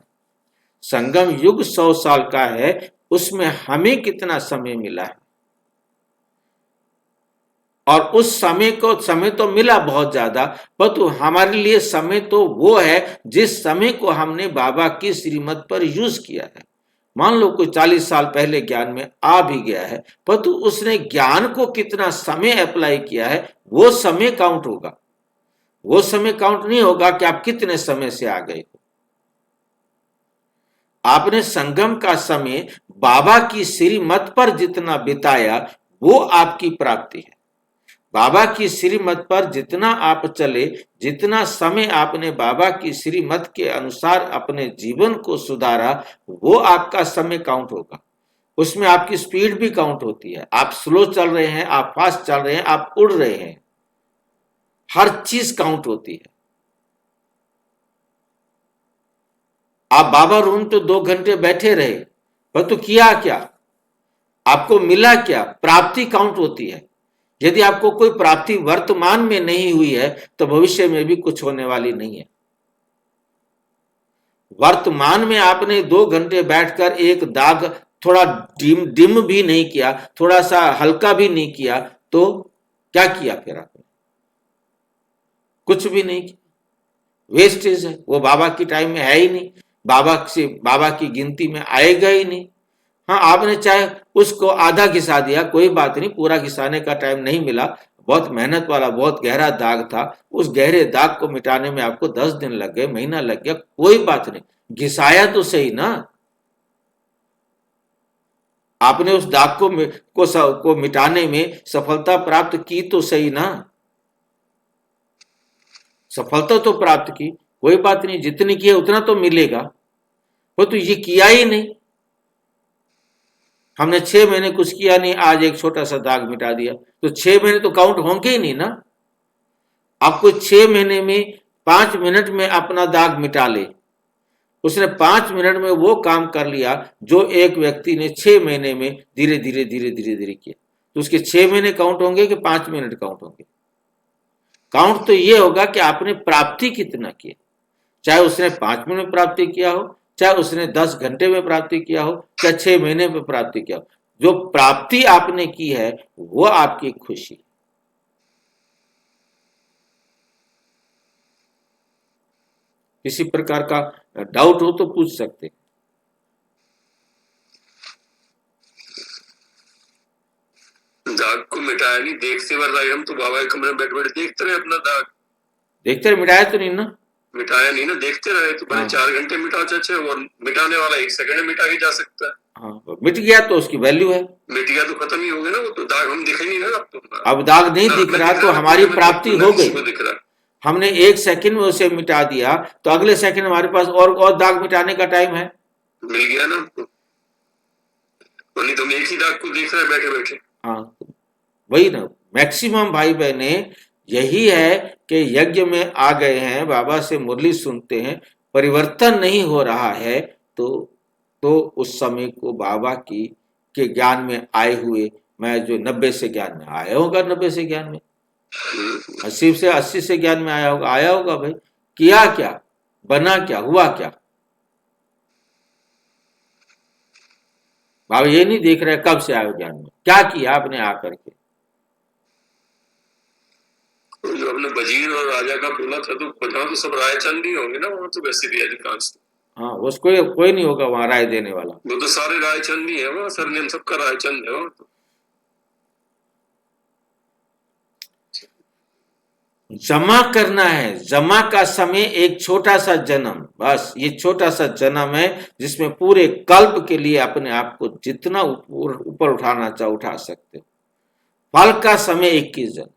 संगम युग 100 साल का है, उसमें हमें कितना समय मिला है, और उस समय तो मिला बहुत ज्यादा, परंतु हमारे लिए समय तो वो है जिस समय को हमने बाबा की श्रीमत पर यूज किया है। मान लो कोई 40 साल पहले ज्ञान में आ भी गया है, परंतु उसने ज्ञान को कितना समय अप्लाई किया है वो समय काउंट होगा। वो समय काउंट नहीं होगा कि आप कितने समय से आ गए हो। आपने संगम का समय बाबा की श्रीमत पर जितना बिताया वो आपकी प्राप्ति है। बाबा की श्रीमत पर जितना आप चले, जितना समय आपने बाबा की श्रीमत के अनुसार अपने जीवन को सुधारा, वो आपका समय काउंट होगा। उसमें आपकी स्पीड भी काउंट होती है। आप स्लो चल रहे हैं, आप फास्ट चल रहे हैं, आप उड़ रहे हैं, हर चीज काउंट होती है। आप बाबा रूम तो 2 घंटे बैठे रहे, पर तो किया क्या, आपको मिला क्या, प्राप्ति काउंट होती है। यदि आपको कोई प्राप्ति वर्तमान में नहीं हुई है तो भविष्य में भी कुछ होने वाली नहीं है। वर्तमान में आपने 2 घंटे बैठकर एक दाग थोड़ा डिम भी नहीं किया, थोड़ा सा हल्का भी नहीं किया, तो क्या किया फिर आपने? कुछ भी नहीं किया, वेस्टेज है। वो बाबा की टाइम में है ही नहीं, बाबा की गिनती में आएगा ही नहीं। हाँ, आपने चाहे उसको आधा घिसा दिया, कोई बात नहीं, पूरा घिसाने का टाइम नहीं मिला, बहुत मेहनत वाला बहुत गहरा दाग था, उस गहरे दाग को मिटाने में आपको 10 दिन लग गए, महीना लग गया, कोई बात नहीं, घिसाया तो सही ना। आपने उस दाग को मिटाने में सफलता प्राप्त की तो सही ना, सफलता तो प्राप्त की, कोई बात नहीं, जितनी की है उतना तो मिलेगा। वो तो ये किया ही नहीं, हमने 6 महीने कुछ किया नहीं, आज एक छोटा सा दाग मिटा दिया, तो 6 महीने तो काउंट होंगे ही नहीं ना। आपको 6 महीने में 5 मिनट में अपना दाग मिटा ले, उसने 5 मिनट में वो काम कर लिया जो एक व्यक्ति ने 6 महीने में धीरे धीरे धीरे धीरे धीरे किया, तो उसके 6 महीने काउंट होंगे कि 5 मिनट काउंट होंगे? काउंट तो ये होगा कि आपने प्राप्ति कितना किया, चाहे उसने 5 मिनट में प्राप्ति किया हो, चाहे उसने 10 घंटे में प्राप्ति किया हो, चाहे 6 महीने में प्राप्ति किया हो, जो प्राप्ति आपने की है वो आपकी खुशी। किसी प्रकार का डाउट हो तो पूछ सकते। दाग को मिटाया नहीं, देखते हुए रहे, हम तो बाबा के कमरे में बैठ बैठ देखते रहे अपना दाग। देखते रहे, मिटाया तो नहीं ना? मिटाया नहीं ना, देखते रहे तो पहले 4 घंटे मिटा चाचे, और मिटाने वाला 1 सेकंड में मिटा के जा सकता है। हाँ, मिट गया तो उसकी वैल्यू है। मिट गया तो खत्म ही हो गया ना, वो तो दाग हम दिख ही नहीं रहा। अब दाग नहीं दिख रहा तो हमारी प्राप्ति हो गई। हमने 1 सेकंड में उसे मिटा दिया, तो अगले सेकंड हमारे पास और दाग मिटाने का टाइम है, मिल गया ना हमको। नहीं तो हम एक ही दाग को देख रहे हैं बैठे बैठे। हाँ, वही ना, मैक्सिमम भाई बहने यही है कि यज्ञ में आ गए हैं, बाबा से मुरली सुनते हैं, परिवर्तन नहीं हो रहा है, तो उस समय को बाबा के ज्ञान में आए हुए, मैं जो 90 से ज्ञान में आया होगा, 90 से ज्ञान में 80 से ज्ञान में आया होगा भाई। किया क्या, बना क्या, हुआ क्या? बाबा ये नहीं देख रहे कब से आए ज्ञान में, क्या किया आपने आकर के। जो अपने वजीर और राजा का बोला था, तो वहां तो सब रायचंद ही होंगे ना, वहां तो वैसे भी अधिकांश। हाँ, उसको कोई नहीं होगा वहां राय देने वाला, वो तो सारे रायचंद ही है, वहां सरनेम सबका रायचंद है। तो जमा करना है, जमा का समय एक छोटा सा जन्म, बस ये छोटा सा जन्म है जिसमें पूरे कल्प के लिए अपने आप को जितना ऊपर उठाना चाहो उठा सकते हो। फल का समय 21 जन्म,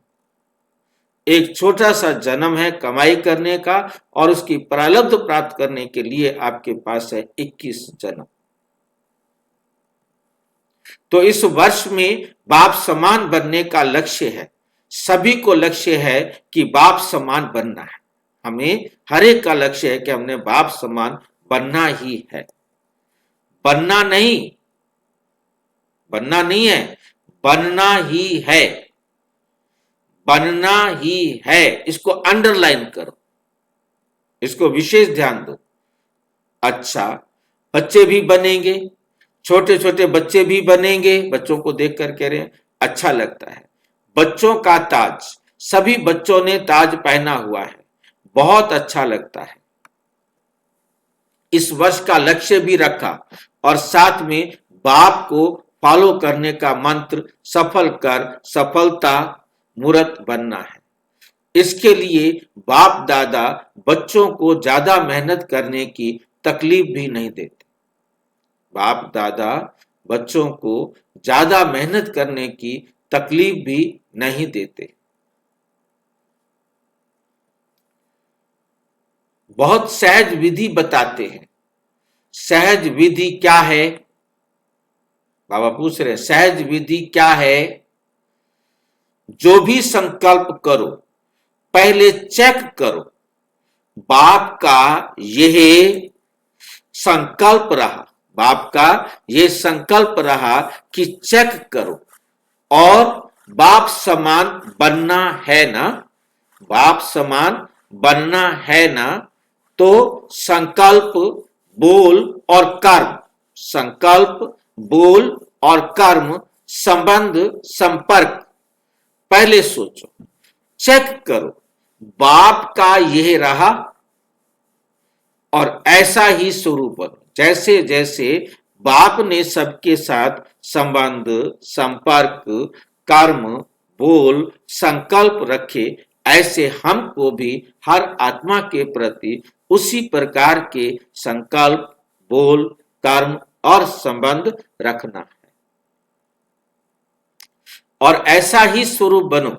एक छोटा सा जन्म है कमाई करने का, और उसकी प्रारब्ध प्राप्त करने के लिए आपके पास है 21 जन्म। तो इस वर्ष में बाप समान बनने का लक्ष्य है, सभी को लक्ष्य है कि बाप समान बनना है। हमें हर एक का लक्ष्य है कि हमने बाप समान बनना ही है, बनना नहीं है, बनना ही है, बनना ही है। इसको अंडरलाइन करो, इसको विशेष ध्यान दो। अच्छा, बच्चे भी बनेंगे, छोटे छोटे बच्चे भी बनेंगे, बच्चों को देख कर कह रहे हैं अच्छा लगता है। बच्चों का ताज, सभी बच्चों ने ताज पहना हुआ है, बहुत अच्छा लगता है। इस वर्ष का लक्ष्य भी रखा, और साथ में बाप को फॉलो करने का मंत्र, सफल कर सफलता मूर्त बनना है। इसके लिए बाप दादा बच्चों को ज्यादा मेहनत करने की तकलीफ भी नहीं देते। बाप दादा बच्चों को ज्यादा मेहनत करने की तकलीफ भी नहीं देते। बहुत सहज विधि बताते हैं। सहज विधि क्या है? बाबा पूछ रहे हैं, सहज विधि क्या है? जो भी संकल्प करो पहले चेक करो, बाप का यह संकल्प रहा, बाप का यह संकल्प रहा कि चेक करो, और बाप समान बनना है ना, बाप समान बनना है ना, तो संकल्प, बोल और कर्म, संकल्प, बोल और कर्म, संबंध, संपर्क पहले सोचो, चेक करो, बाप का यह रहा और ऐसा ही स्वरूप बनो। जैसे जैसे बाप ने सबके साथ संबंध, संपर्क, कर्म, बोल, संकल्प रखे, ऐसे हमको भी हर आत्मा के प्रति उसी प्रकार के संकल्प, बोल, कर्म और संबंध रखना है, और ऐसा ही स्वरूप बनो।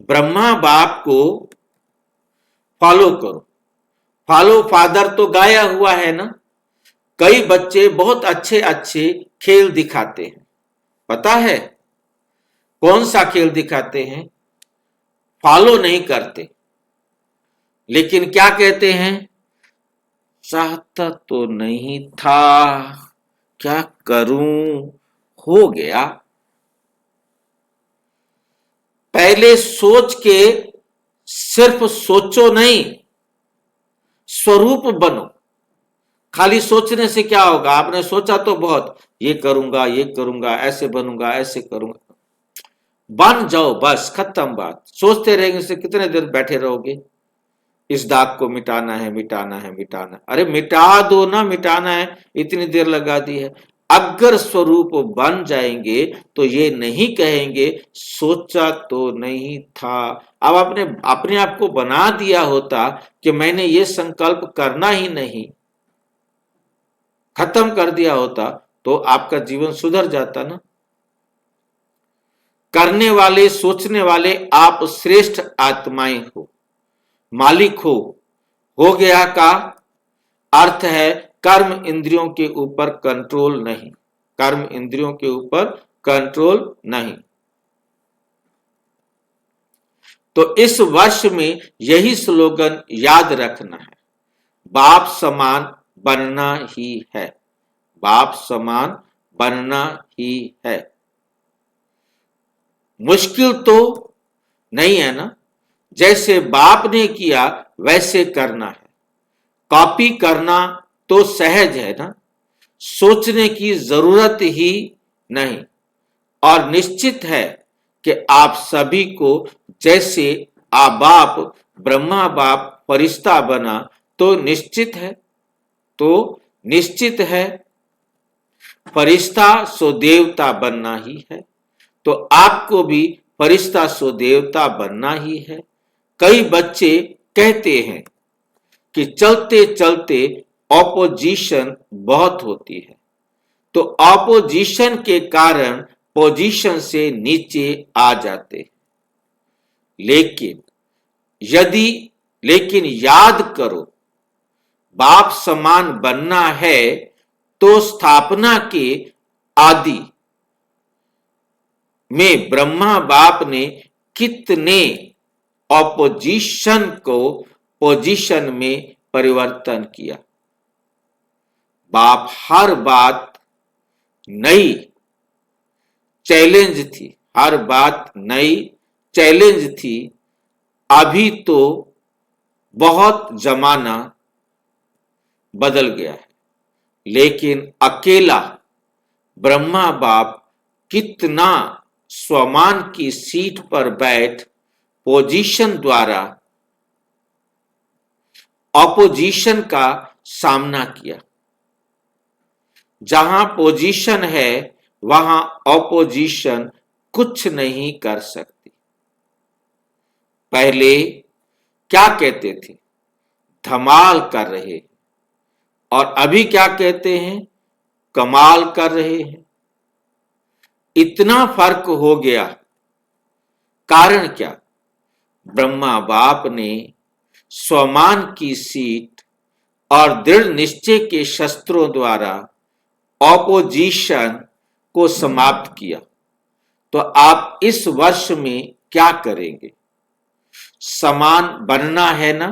ब्रह्मा बाप को फॉलो करो। फॉलो फादर तो गाया हुआ है ना। कई बच्चे बहुत अच्छे अच्छे खेल दिखाते हैं, पता है कौन सा खेल दिखाते हैं? फॉलो नहीं करते, लेकिन क्या कहते हैं? चाहता तो नहीं था, क्या करूं, हो गया। पहले सोच के सिर्फ सोचो नहीं, स्वरूप बनो। खाली सोचने से क्या होगा? आपने सोचा तो बहुत, ये करूंगा, ऐसे बनूंगा, ऐसे करूंगा, बन जाओ, बस खत्म बात। सोचते रहेंगे से कितने देर बैठे रहोगे? इस दाग को मिटाना है, मिटाना है, मिटाना, अरे मिटा दो ना, मिटाना है, इतनी देर लगा दी है। अगर स्वरूप बन जाएंगे तो ये नहीं कहेंगे सोचा तो नहीं था। अब आपने अपने आप को बना दिया होता कि मैंने ये संकल्प करना ही नहीं, खत्म कर दिया होता, तो आपका जीवन सुधर जाता ना। करने वाले, सोचने वाले आप श्रेष्ठ आत्माएं हो, मालिक हो गया का अर्थ है कर्म इंद्रियों के ऊपर कंट्रोल नहीं, कर्म इंद्रियों के ऊपर कंट्रोल नहीं। तो इस वर्ष में यही स्लोगन याद रखना है, बाप समान बनना ही है, बाप समान बनना ही है। मुश्किल तो नहीं है ना, जैसे बाप ने किया वैसे करना है। कॉपी करना तो सहज है ना, सोचने की जरूरत ही नहीं। और निश्चित है कि आप सभी को जैसे बाप, ब्रह्मा बाप फरिश्ता बना, तो निश्चित है फरिश्ता सो देवता बनना ही है। तो आपको भी फरिश्ता सो देवता बनना ही है। कई बच्चे कहते हैं कि चलते चलते ऑपोजिशन बहुत होती है, तो ऑपोजिशन के कारण पोजीशन से नीचे आ जाते हैं। लेकिन याद करो, बाप समान बनना है तो स्थापना के आदि में ब्रह्मा बाप ने कितने ऑपोजिशन को पोजीशन में परिवर्तन किया। बाप हर बात नई चैलेंज थी, हर बात नई चैलेंज थी। अभी तो बहुत जमाना बदल गया है, लेकिन अकेला ब्रह्मा बाप कितना स्वमान की सीट पर बैठ पोजीशन द्वारा ऑपोजिशन का सामना किया। जहां पोजीशन है वहां ऑपोजिशन कुछ नहीं कर सकती। पहले क्या कहते थे? धमाल कर रहे, और अभी क्या कहते हैं? कमाल कर रहे हैं। इतना फर्क हो गया, कारण क्या? ब्रह्मा बाप ने स्वमान की सीट और दृढ़ निश्चय के शस्त्रों द्वारा ऑपोजिशन को समाप्त किया। तो आप इस वर्ष में क्या करेंगे? समान बनना है ना?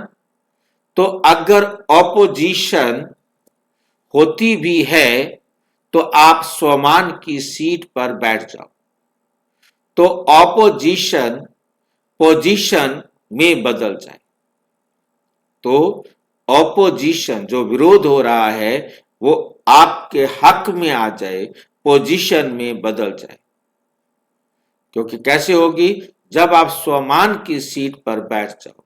तो अगर ऑपोजिशन होती भी है तो आप स्वमान की सीट पर बैठ जाओ, तो ऑपोजिशन पोजीशन में बदल जाए। तो ऑपोजिशन जो विरोध हो रहा है वो आपके हक में आ जाए, पोजीशन में बदल जाए। क्योंकि कैसे होगी? जब आप स्वमान की सीट पर बैठ जाओ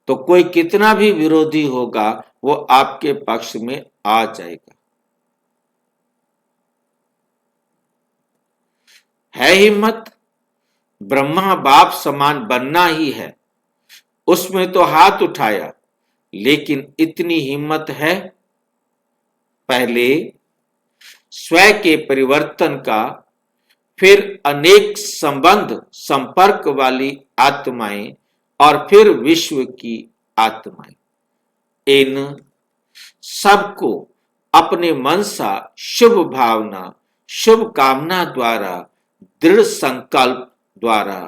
तो कोई कितना भी विरोधी होगा वो आपके पक्ष में आ जाएगा। है हिम्मत? ब्रह्मा बाप समान बनना ही है, उसमें तो हाथ उठाया, लेकिन इतनी हिम्मत है? पहले स्वयं के परिवर्तन का, फिर अनेक संबंध संपर्क वाली आत्माएं और फिर विश्व की आत्माएं, इन सबको अपने मनसा शुभ भावना शुभ कामना द्वारा दृढ़ संकल्प द्वारा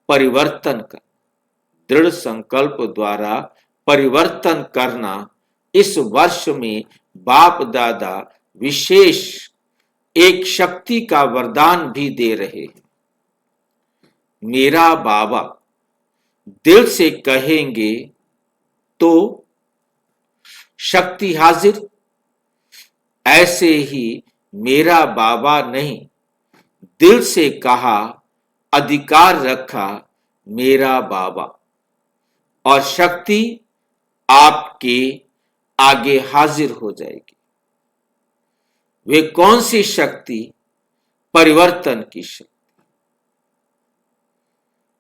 परिवर्तन कर, दृढ़ संकल्प द्वारा परिवर्तन करना इस वर्ष में बाप दादा विशेष एक शक्ति का वरदान भी दे रहे हैं। मेरा बाबा दिल से कहेंगे तो शक्ति हाजिर। ऐसे ही मेरा बाबा नहीं, दिल से कहा, अधिकार रखा मेरा बाबा, और शक्ति आपके आगे हाजिर हो जाएगी। वे कौन सी शक्ति? परिवर्तन की शक्ति।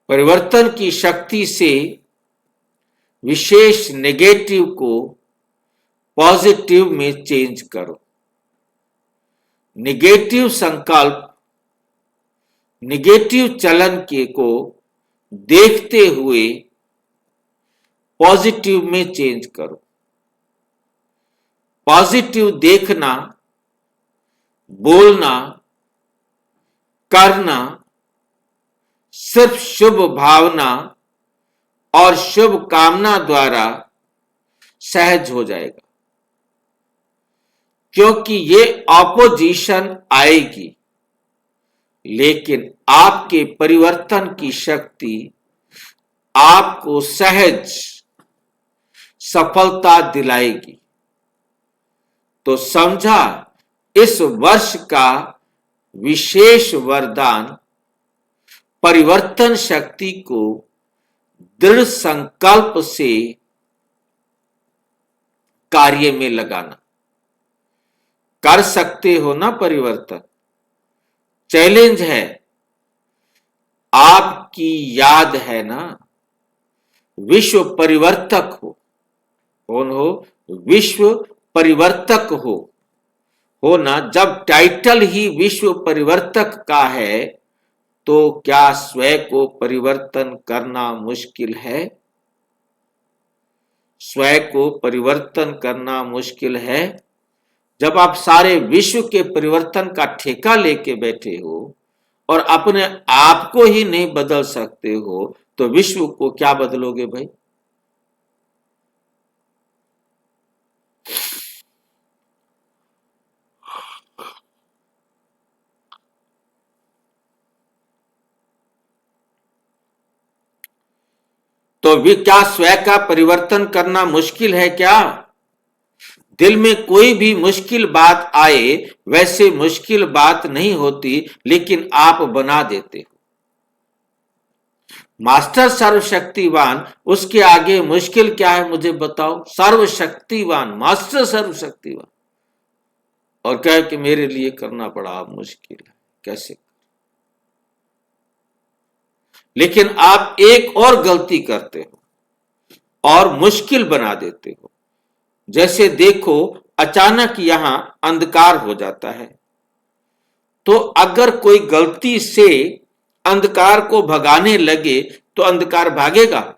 परिवर्तन की शक्ति से विशेष नेगेटिव को पॉजिटिव में चेंज करो। नेगेटिव संकल्प, नेगेटिव चलन के को देखते हुए पॉजिटिव में चेंज करो। पॉजिटिव देखना, बोलना, करना सिर्फ शुभ भावना और शुभ कामना द्वारा सहज हो जाएगा। क्योंकि ये ऑपोजिशन आएगी, लेकिन आपके परिवर्तन की शक्ति आपको सहज सफलता दिलाएगी। तो समझा, इस वर्ष का विशेष वरदान परिवर्तन शक्ति को दृढ़ संकल्प से कार्य में लगाना। कर सकते हो ना परिवर्तन? चैलेंज है, आपकी याद है ना? विश्व परिवर्तक हो। कौन हो? विश्व परिवर्तक हो ना। जब टाइटल ही विश्व परिवर्तक का है तो क्या स्वयं को परिवर्तन करना मुश्किल है? स्वयं को परिवर्तन करना मुश्किल है। जब आप सारे विश्व के परिवर्तन का ठेका लेके बैठे हो और अपने आप को ही नहीं बदल सकते हो तो विश्व को क्या बदलोगे भाई? तो भी क्या स्वयं का परिवर्तन करना मुश्किल है क्या? दिल में कोई भी मुश्किल बात आए, वैसे मुश्किल बात नहीं होती, लेकिन आप बना देते हो। मास्टर सर्वशक्तिवान, उसके आगे मुश्किल क्या है मुझे बताओ? सर्वशक्तिवान, मास्टर सर्वशक्तिवान, और कहे कि मेरे लिए करना बड़ा मुश्किल है, कैसे? लेकिन आप एक और गलती करते हो और मुश्किल बना देते हो। जैसे देखो, अचानक यहां अंधकार हो जाता है। तो अगर कोई गलती से अंधकार को भगाने लगे तो अंधकार भागेगा?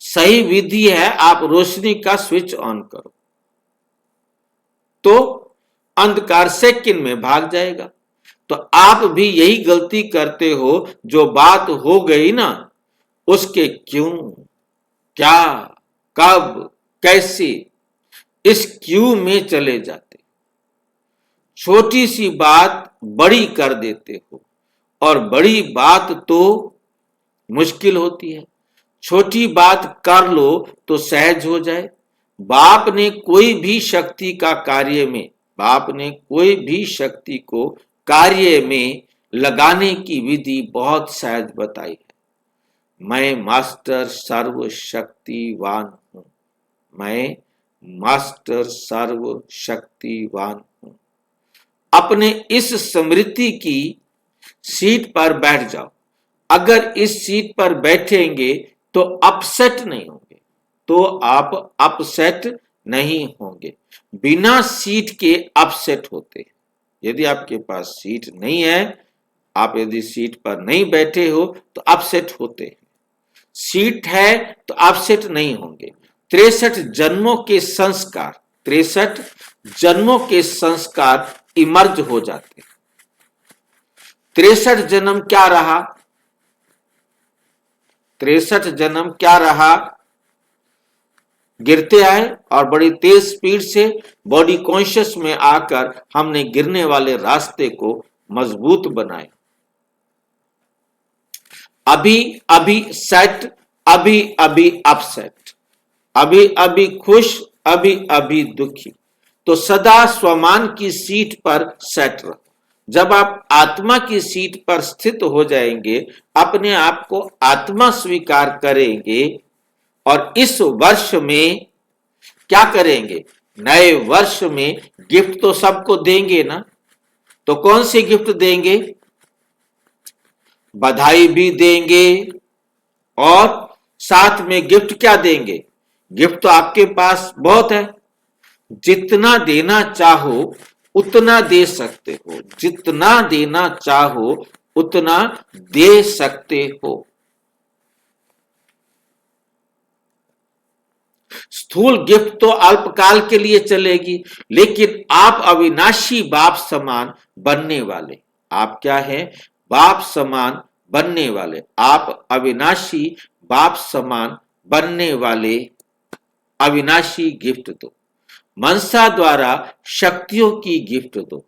सही विधि है आप रोशनी का स्विच ऑन करो तो अंधकार सेकंड में भाग जाएगा। तो आप भी यही गलती करते हो, जो बात हो गई ना उसके क्यों, क्या, कब, कैसे, इस क्यों में चले जाते। छोटी सी बात बड़ी कर देते हो और बड़ी बात तो मुश्किल होती है। छोटी बात कर लो तो सहज हो जाए। बाप ने कोई भी शक्ति का कार्य में, बाप ने कोई भी शक्ति को कार्य में लगाने की विधि बहुत सहज बताई है। मैं मास्टर सर्वशक्तिवान हूं, मैं मास्टर सर्वशक्तिवान हूं। अपने इस स्मृति की सीट पर बैठ जाओ। अगर इस सीट पर बैठेंगे तो अपसेट नहीं होंगे, तो आप अपसेट नहीं होंगे। बिना सीट के अपसेट होते हैं। यदि आपके पास सीट नहीं है, आप यदि सीट पर नहीं बैठे हो तो अपसेट होते हैं। सीट है तो अपसेट नहीं होंगे। 63 जन्मों के संस्कार, 63 जन्मों के संस्कार इमर्ज हो जाते हैं। 63 जन्म क्या रहा? 63 जन्म क्या रहा? गिरते आए और बड़ी तेज स्पीड से बॉडी कॉन्शियस में आकर हमने गिरने वाले रास्ते को मजबूत बनाया। अभी अभी सेट, अभी अभी अपसेट, अभी अभी खुश, अभी अभी दुखी। तो सदा स्वमान की सीट पर सेट रहो। जब आप आत्मा की सीट पर स्थित हो जाएंगे, अपने आप को आत्मा स्वीकार करेंगे और इस वर्ष में क्या करेंगे? नए वर्ष में गिफ्ट तो सबको देंगे ना। तो कौन सी गिफ्ट देंगे? बधाई भी देंगे और साथ में गिफ्ट क्या देंगे? गिफ्ट तो आपके पास बहुत है, जितना देना चाहो उतना दे सकते हो, जितना देना चाहो उतना दे सकते हो। स्थूल गिफ्ट तो अल्पकाल के लिए चलेगी, लेकिन आप अविनाशी बाप समान बनने वाले। आप क्या हैं? बाप समान बनने वाले। आप अविनाशी बाप समान बनने वाले अविनाशी गिफ्ट दो। मनसा द्वारा शक्तियों की गिफ्ट दो,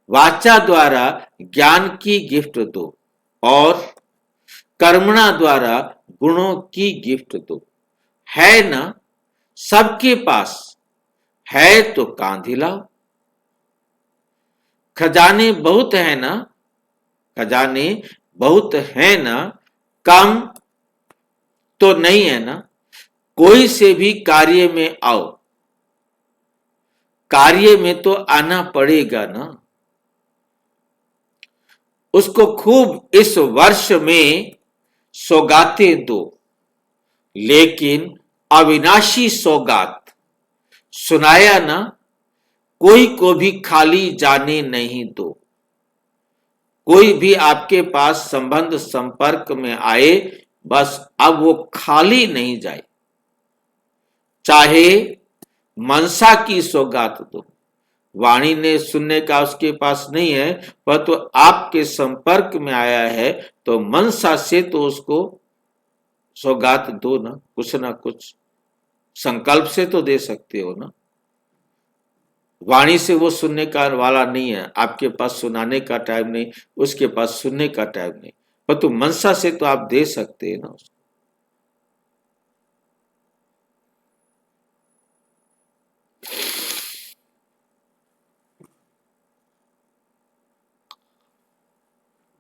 वाचा द्वारा ज्ञान की गिफ्ट दो और कर्मणा द्वारा गुणों की गिफ्ट दो। है ना? सबके पास है तो कांधी लाओ। खजाने बहुत है ना, खजाने बहुत है ना, कम तो नहीं है ना। कोई से भी कार्य में आओ, कार्य में तो आना पड़ेगा ना। उसको खूब इस वर्ष में सौगातें दो, लेकिन अविनाशी सौगात। सुनाया ना, कोई को भी खाली जाने नहीं दो। कोई भी आपके पास संबंध संपर्क में आए, बस अब वो खाली नहीं जाए। चाहे मनसा की सौगात दो, वाणी ने सुनने का उसके पास नहीं है, पर तो आपके संपर्क में आया है, तो मनसा से तो उसको सौगात दो ना कुछ संकल्प से तो दे सकते हो ना। वाणी से वो सुनने का वाला नहीं है, आपके पास सुनाने का टाइम नहीं, उसके पास सुनने का टाइम नहीं, पर तो मनसा से तो आप दे सकते हैं ना उसको।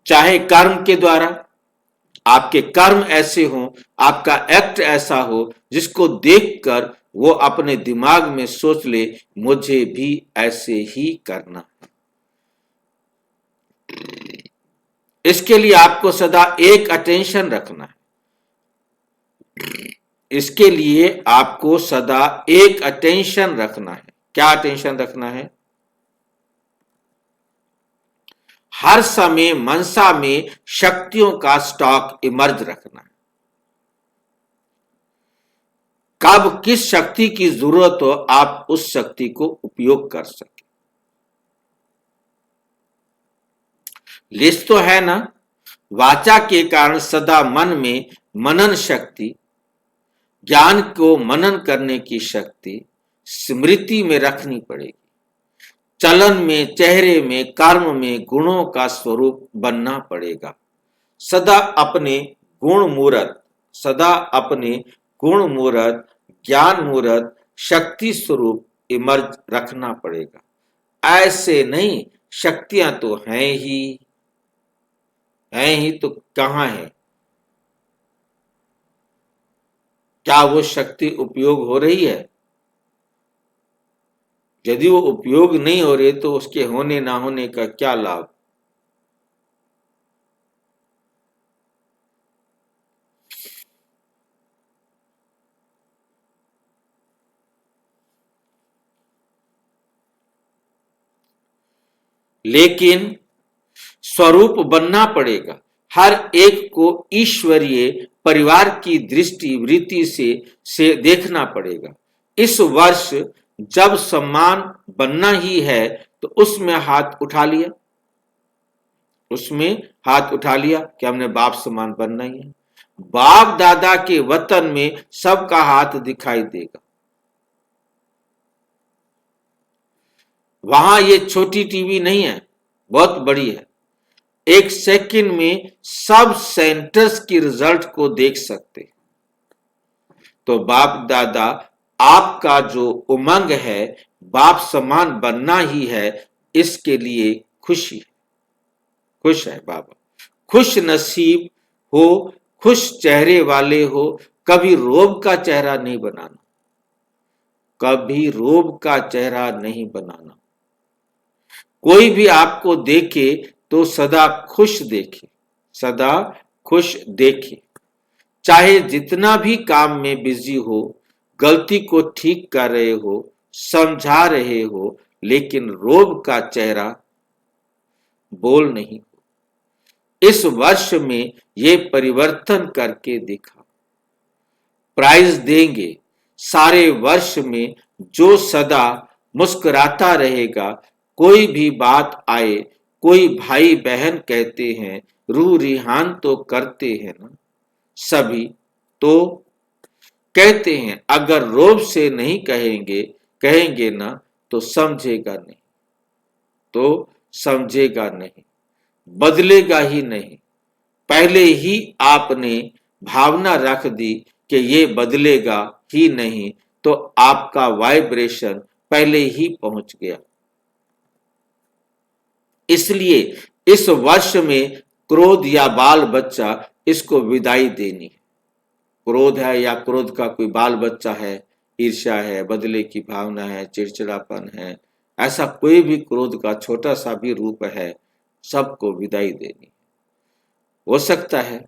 चाहे कर्म के द्वारा, आपके कर्म ऐसे हो, आपका एक्ट ऐसा हो जिसको देखकर वो अपने दिमाग में सोच ले मुझे भी ऐसे ही करना है। इसके लिए आपको सदा एक अटेंशन रखना है। इसके लिए आपको सदा एक अटेंशन रखना है। क्या अटेंशन रखना है? हर समय मनसा में शक्तियों का स्टॉक इमर्ज रखना है। कब किस शक्ति की जरूरत हो आप उस शक्ति को उपयोग कर सके। लिस्ट तो है ना, वाचा के कारण सदा मन में मनन शक्ति, ज्ञान को मनन करने की शक्ति स्मृति में रखनी पड़ेगी। चलन में, चेहरे में, कर्म में गुणों का स्वरूप बनना पड़ेगा। सदा अपने गुण मूर्त, ज्ञान मूर्त, शक्ति स्वरूप इमर्ज रखना पड़ेगा। ऐसे नहीं शक्तियां तो हैं ही तो कहां है? क्या वो शक्ति उपयोग हो रही है? यदि वो उपयोग नहीं हो रही तो उसके होने ना होने का क्या लाभ? लेकिन स्वरूप बनना पड़ेगा। हर एक को ईश्वरीय परिवार की दृष्टि वृत्ति से देखना पड़ेगा। इस वर्ष जब सम्मान बनना ही है तो उसमें हाथ उठा लिया, कि हमने बाप समान बनना ही है। बाप दादा के वतन में सबका हाथ दिखाई देगा। वहां ये छोटी टीवी नहीं है, बहुत बड़ी है। एक सेकंड में सब सेंटर्स की रिजल्ट को देख सकते। तो बाप दादा आपका जो उमंग है बाप समान बनना ही है, इसके लिए खुश है बाबा। खुश नसीब हो, खुश चेहरे वाले हो। कभी रोब का चेहरा नहीं बनाना, कभी रोब का चेहरा नहीं बनाना। कोई भी आपको देखे तो सदा खुश देखे। चाहे जितना भी काम में बिजी हो, गलती को ठीक कर रहे हो, समझा रहे हो, लेकिन रोब का चेहरा बोल नहीं। इस वर्ष में ये परिवर्तन करके दिखा। प्राइज देंगे सारे वर्ष में जो सदा मुस्कुराता रहेगा। कोई भी बात आए, कोई भाई बहन कहते हैं रूह रिहान तो करते हैं ना सभी, तो कहते हैं अगर रोब से नहीं कहेंगे ना तो समझेगा नहीं, बदलेगा ही नहीं। पहले ही आपने भावना रख दी कि ये बदलेगा ही नहीं, तो आपका वाइब्रेशन पहले ही पहुंच गया। इसलिए इस वर्ष में क्रोध या बाल बच्चा, इसको विदाई देनी है। क्रोध है या क्रोध का कोई बाल बच्चा है, ईर्ष्या है, बदले की भावना है, चिड़चिड़ापन है, ऐसा कोई भी क्रोध का छोटा सा भी रूप है, सबको विदाई देनी। हो सकता है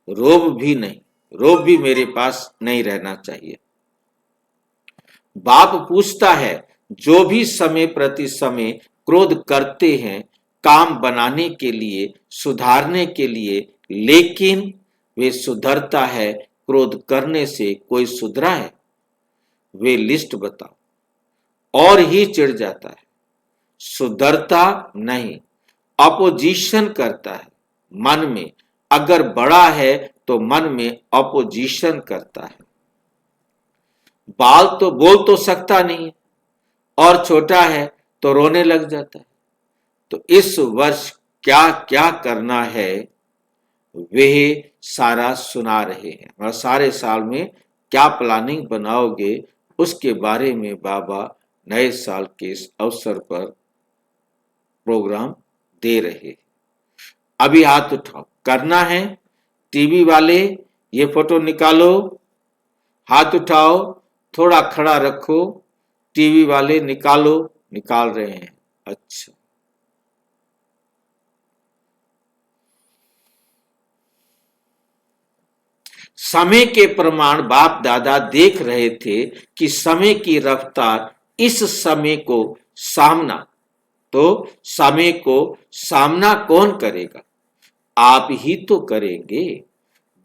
रोब भी मेरे पास नहीं रहना चाहिए। बाप पूछता है जो भी समय प्रति समय क्रोध करते हैं काम बनाने के लिए, सुधारने के लिए, लेकिन वे सुधरता है क्रोध करने से कोई सुधरा है? वे लिस्ट बताओ। और ही चिढ़ जाता है, सुधरता नहीं, अपोजिशन करता है मन में। अगर बड़ा है तो मन में अपोजिशन करता है। बोल तो सकता नहीं और छोटा है तो रोने लग जाता है। तो इस वर्ष क्या क्या करना है वे सारा सुना रहे हैं, और सारे साल में क्या प्लानिंग बनाओगे उसके बारे में बाबा नए साल के इस अवसर पर प्रोग्राम दे रहे। अभी हाथ उठाओ, करना है। टीवी वाले ये फोटो निकालो, हाथ उठाओ, थोड़ा खड़ा रखो। टीवी वाले निकालो, निकाल रहे हैं। अच्छा, समय के प्रमाण बाप दादा देख रहे थे कि समय की रफ्तार इस समय को सामना, तो समय को सामना कौन करेगा? आप ही तो करेंगे।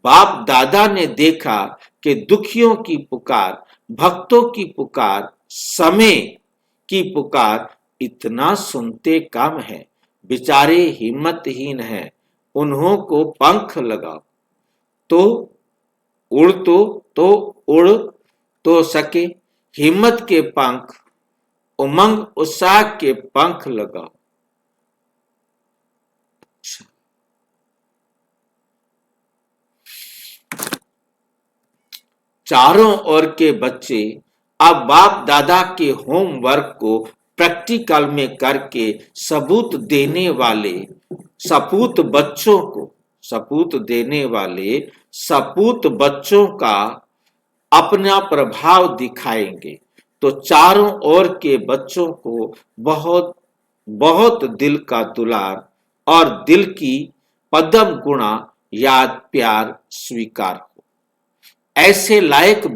बाप दादा ने देखा कि दुखियों की पुकार, भक्तों की पुकार, समय की पुकार इतना सुनते कम है, बेचारे हिम्मतहीन हैं, उन्हों को पंख लगाओ तो उड़ तो सके, हिम्मत के पंख, उमंग उत्साह के पंख लगाओ। चारों ओर के बच्चे अब बाप दादा के होमवर्क को प्रैक्टिकल में करके सबूत देने वाले सपूत बच्चों का अपना प्रभाव दिखाएंगे। तो चारों ओर के बच्चों को बहुत बहुत दिल का दुलार और दिल की पदम गुणा याद प्यार स्वीकार हो। ऐसे लायक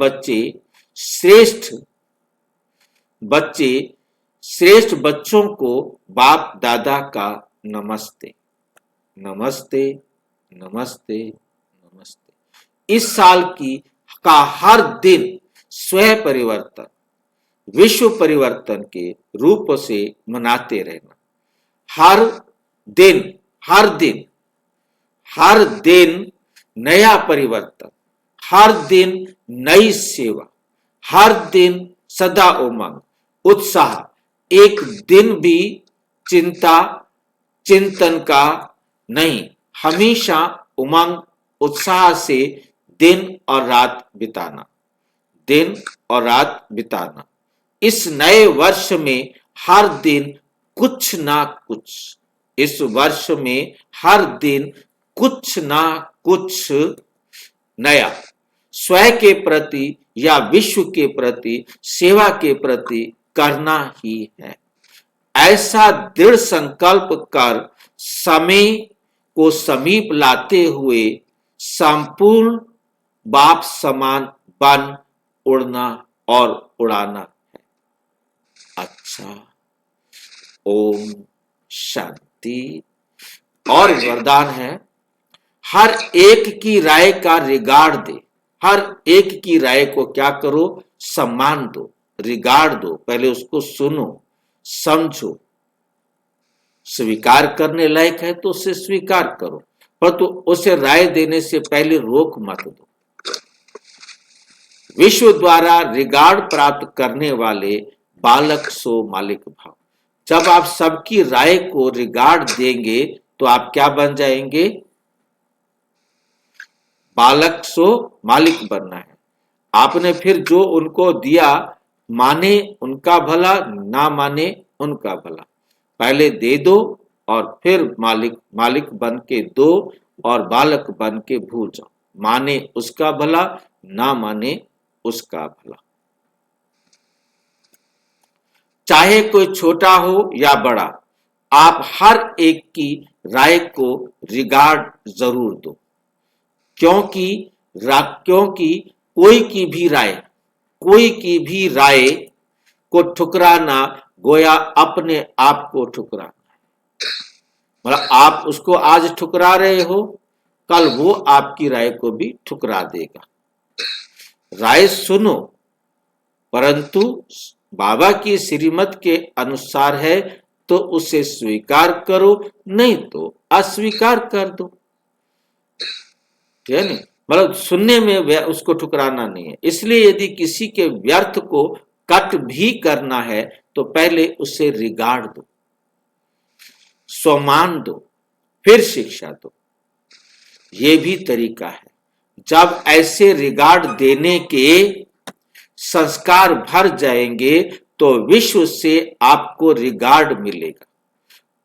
श्रेष्ठ बच्चों को बाप दादा का नमस्ते, नमस्ते, नमस्ते, नमस्ते। इस साल का हर दिन स्वयं परिवर्तन, विश्व परिवर्तन के रूप से मनाते रहना। हर दिन नया परिवर्तन, हर दिन नई सेवा, हर दिन सदा उमंग उत्साह, एक दिन भी चिंतन का नहीं, हमेशा उमंग उत्साह से दिन और रात बिताना। इस नए वर्ष में हर दिन कुछ ना कुछ, इस वर्ष में हर दिन कुछ ना कुछ नया, स्वयं के प्रति या विश्व के प्रति, सेवा के प्रति करना ही है। ऐसा दृढ़ संकल्प कर समय को समीप लाते हुए संपूर्ण बाप समान बन उड़ना और उड़ाना है। अच्छा, ओम शांति। और वरदान है, हर एक की राय का रिगार्ड दे। हर एक की राय को क्या करो? सम्मान दो, रिगार्ड दो। पहले उसको सुनो, समझो, स्वीकार करने लायक है तो उसे स्वीकार करो, पर तो उसे राय देने से पहले रोक मत दो। विश्व द्वारा रिगार्ड प्राप्त करने वाले बालक सो मालिक भाव। जब आप सबकी राय को रिगार्ड देंगे तो आप क्या बन जाएंगे? बालक सो मालिक बनना है। आपने फिर जो उनको दिया, माने उनका भला, ना माने उनका भला, पहले दे दो और फिर मालिक बन के दो और बालक बन के भूल जाओ। माने उसका भला, ना माने उसका भला। चाहे कोई छोटा हो या बड़ा, आप हर एक की राय को रिगार्ड जरूर दो, क्योंकि कोई की भी राय को ठुकराना गोया अपने आप को ठुकराना है। मतलब आप उसको आज ठुकरा रहे हो, कल वो आपकी राय को भी ठुकरा देगा। राय सुनो, परंतु बाबा की श्रीमत के अनुसार है तो उसे स्वीकार करो, नहीं तो अस्वीकार कर दो। ठीक है नहीं? मतलब सुनने में उसको ठुकराना नहीं है। इसलिए यदि किसी के व्यर्थ को कट भी करना है तो पहले उसे रिगार्ड दो, सम्मान दो, फिर शिक्षा दो। ये भी तरीका है। जब ऐसे रिगार्ड देने के संस्कार भर जाएंगे तो विश्व से आपको रिगार्ड मिलेगा।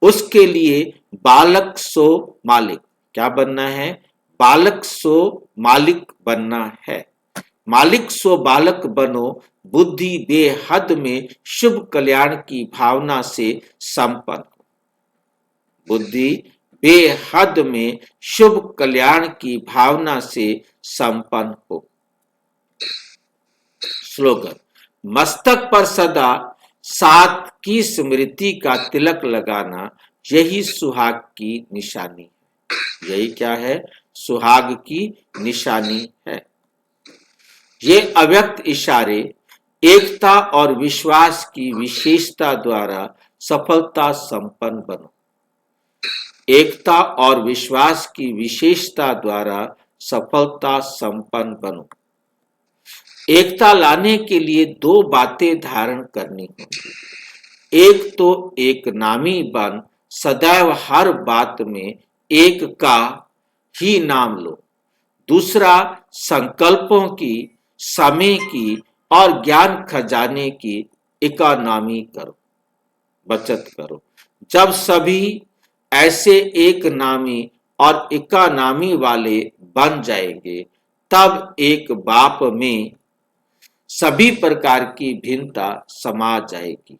उसके लिए बालक सो मालिक क्या बनना है? बालक सो मालिक बनना है। मालिक सो बालक बनो, बुद्धि बेहद में शुभ कल्याण की भावना से संपन्न। बुद्धि बेहद में शुभ कल्याण की भावना से संपन्न हो। स्लोगन: मस्तक पर सदा सात की स्मृति का तिलक लगाना, यही सुहाग की निशानी है। यही क्या है? सुहाग की निशानी है। ये अव्यक्त इशारे एकता और विश्वास की विशेषता द्वारा सफलता संपन्न बनो। एकता और विश्वास की विशेषता द्वारा सफलता संपन्न बनो। एकता लाने के लिए दो बातें धारण करनी होंगी। एक तो एक नामी बन सदैव हर बात में एक का ही नाम लो। दूसरा, संकल्पों की, समय की और ज्ञान खजाने की इकोनॉमी करो, बचत करो। जब सभी ऐसे एक नामी और इकोनॉमी वाले बन जाएंगे, तब एक बाप में सभी प्रकार की भिन्नता समा जाएगी।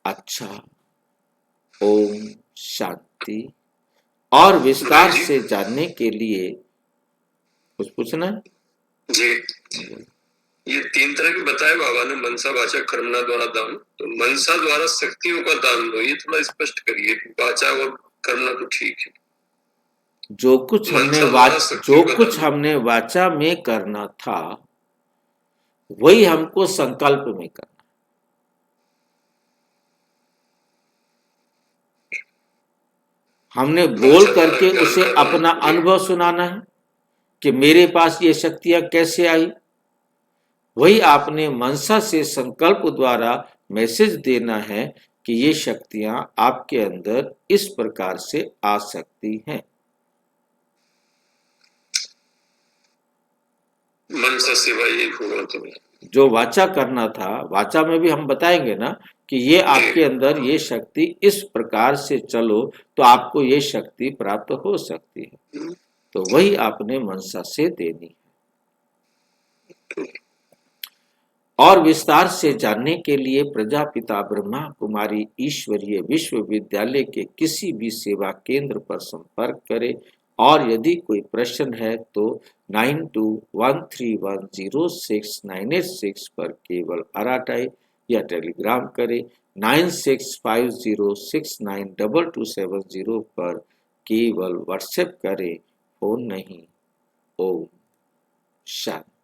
अच्छा, ओम शांति। और विस्तार से जानने के लिए कुछ पूछना है? जी, ये 3 तरह के बताए बाबा ने, मनसा, वाचा, कर्मणा द्वारा दान। तो मनसा द्वारा शक्तियों का दान दो, ये थोड़ा स्पष्ट करिए। वाचा और कर्मणा तो ठीक है। जो कुछ हमने वाचा में करना था, वही हमको संकल्प में करना। हमने बोल करके उसे अपना अनुभव सुनाना है कि मेरे पास ये शक्तियां कैसे आई। वही आपने मनसा से संकल्प द्वारा मैसेज देना है कि ये शक्तियां आपके अंदर इस प्रकार से आ सकती हैं। मनसा सेवा ये होगा। तो जो वाचा करना था, वाचा में भी हम बताएंगे ना कि ये आपके अंदर ये शक्ति इस प्रकार से चलो तो आपको ये शक्ति प्राप्त हो सकती है। तो वही आपने मनसा से देनी है। और विस्तार से जानने के लिए प्रजापिता ब्रह्मा कुमारी ईश्वरीय विश्वविद्यालय के किसी भी सेवा केंद्र पर संपर्क करें। और यदि कोई प्रश्न है तो 9213106986 पर केवल आरटीआई या टेलीग्राम करें। 9650692270 पर केवल व्हाट्सएप करें, फोन नहीं। ओम शांति।